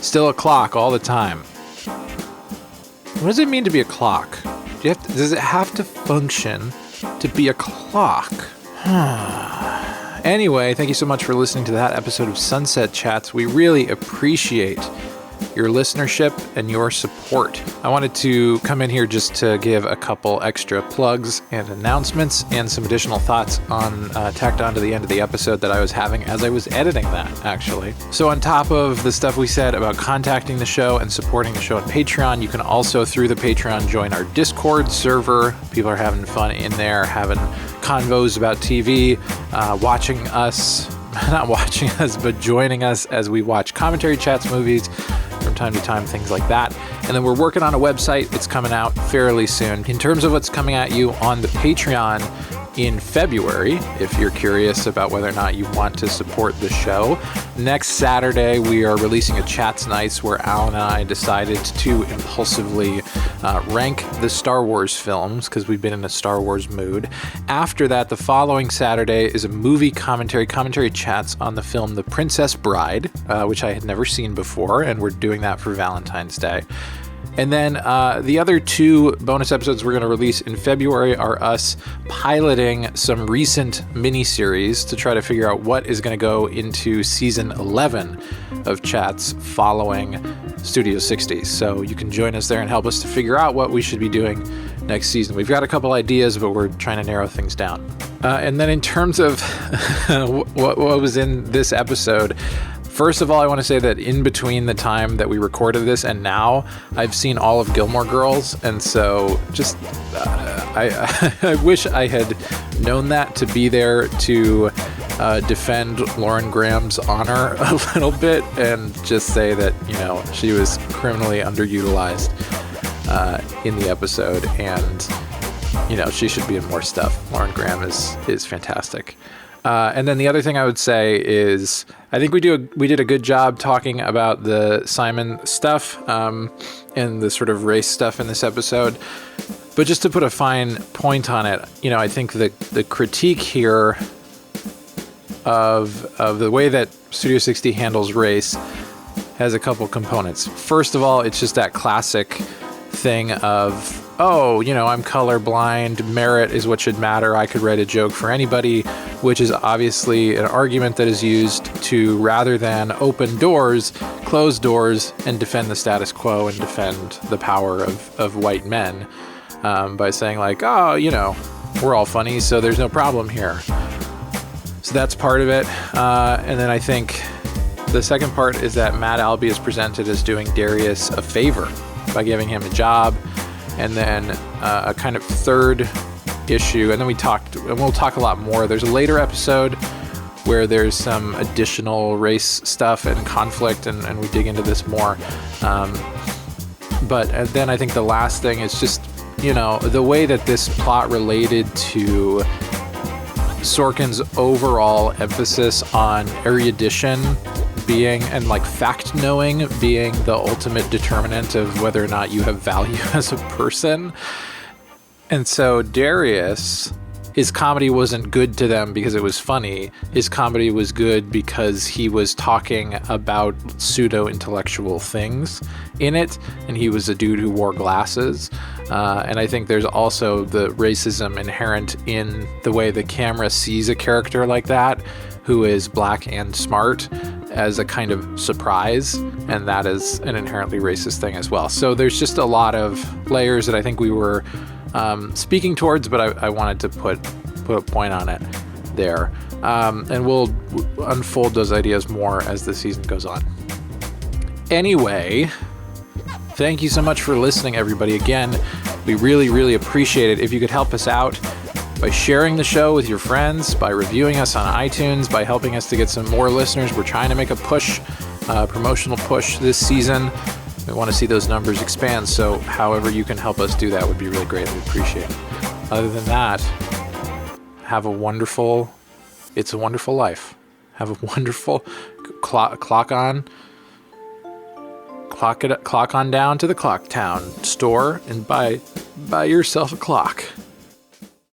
still a clock all the time. What does it mean to be a clock? Does it have to function to be a clock? Anyway, thank you so much for listening to that episode of SunsetChatz. We really appreciate your listenership, and your support. I wanted to come in here just to give a couple extra plugs and announcements and some additional thoughts on tacked on to the end of the episode that I was having as I was editing that, actually. So on top of the stuff we said about contacting the show and supporting the show on Patreon, you can also, through the Patreon, join our Discord server. People are having fun in there, having convos about TV, watching us, not watching us, but joining us as we watch commentary chats, movies, from time to time, things like that. And then we're working on a website. It's coming out fairly soon. In terms of what's coming at you on the Patreon in February, if you're curious about whether or not you want to support the show, next Saturday we are releasing a Chats Nights where Alan and I decided to impulsively rank the Star Wars films because we've been in a Star Wars mood. After that, the following Saturday is a movie commentary chats on the film The Princess Bride, which I had never seen before, and we're doing that for Valentine's Day. And then the other two bonus episodes we're going to release in February are us piloting some recent miniseries to try to figure out what is going to go into season 11 of Chats following Studio 60. So you can join us there and help us to figure out what we should be doing next season. We've got a couple ideas, but we're trying to narrow things down. And then in terms of what was in this episode, first of all, I want to say that in between the time that we recorded this and now, I've seen all of Gilmore Girls, and so just I wish I had known that to be there to defend Lauren Graham's honor a little bit and just say that, you know, she was criminally underutilized in the episode, and you know, she should be in more stuff. Lauren Graham is fantastic. And then the other thing I would say is I think we did a good job talking about the Simon stuff and the sort of race stuff in this episode. But just to put a fine point on it, you know, I think the critique here of the way that Studio 60 handles race has a couple components. First of all, it's just that classic thing of, oh, you know, I'm colorblind, merit is what should matter, I could write a joke for anybody, which is obviously an argument that is used to, rather than open doors, close doors and defend the status quo and defend the power of white men by saying like, oh, you know, we're all funny, so there's no problem here. So that's part of it. And then I think the second part is that Matt Albee is presented as doing Darius a favor by giving him a job. And then a kind of third issue, and then we'll talk a lot more. There's a later episode where there's some additional race stuff and conflict, and we dig into this more. But then I think the last thing is just, you know, the way that this plot related to Sorkin's overall emphasis on erudition being, and like fact knowing being, the ultimate determinant of whether or not you have value as a person. And so Darius, his comedy wasn't good to them because it was funny. His comedy was good because he was talking about pseudo-intellectual things in it, and he was a dude who wore glasses. And I think there's also the racism inherent in the way the camera sees a character like that, who is black and smart, as a kind of surprise, and that is an inherently racist thing as well. So there's just a lot of layers that I think we were speaking towards, but I wanted to put a point on it there. And we'll unfold those ideas more as the season goes on. Anyway, thank you so much for listening, everybody. Again, we really, really appreciate it. If you could help us out by sharing the show with your friends, by reviewing us on iTunes, by helping us to get some more listeners. We're trying to make a push, promotional push this season. We want to see those numbers expand, so however you can help us do that would be really great. We appreciate it. Other than that, have a wonderful, it's a wonderful life. Have a wonderful clock on down to the Clock Town store and buy yourself a clock.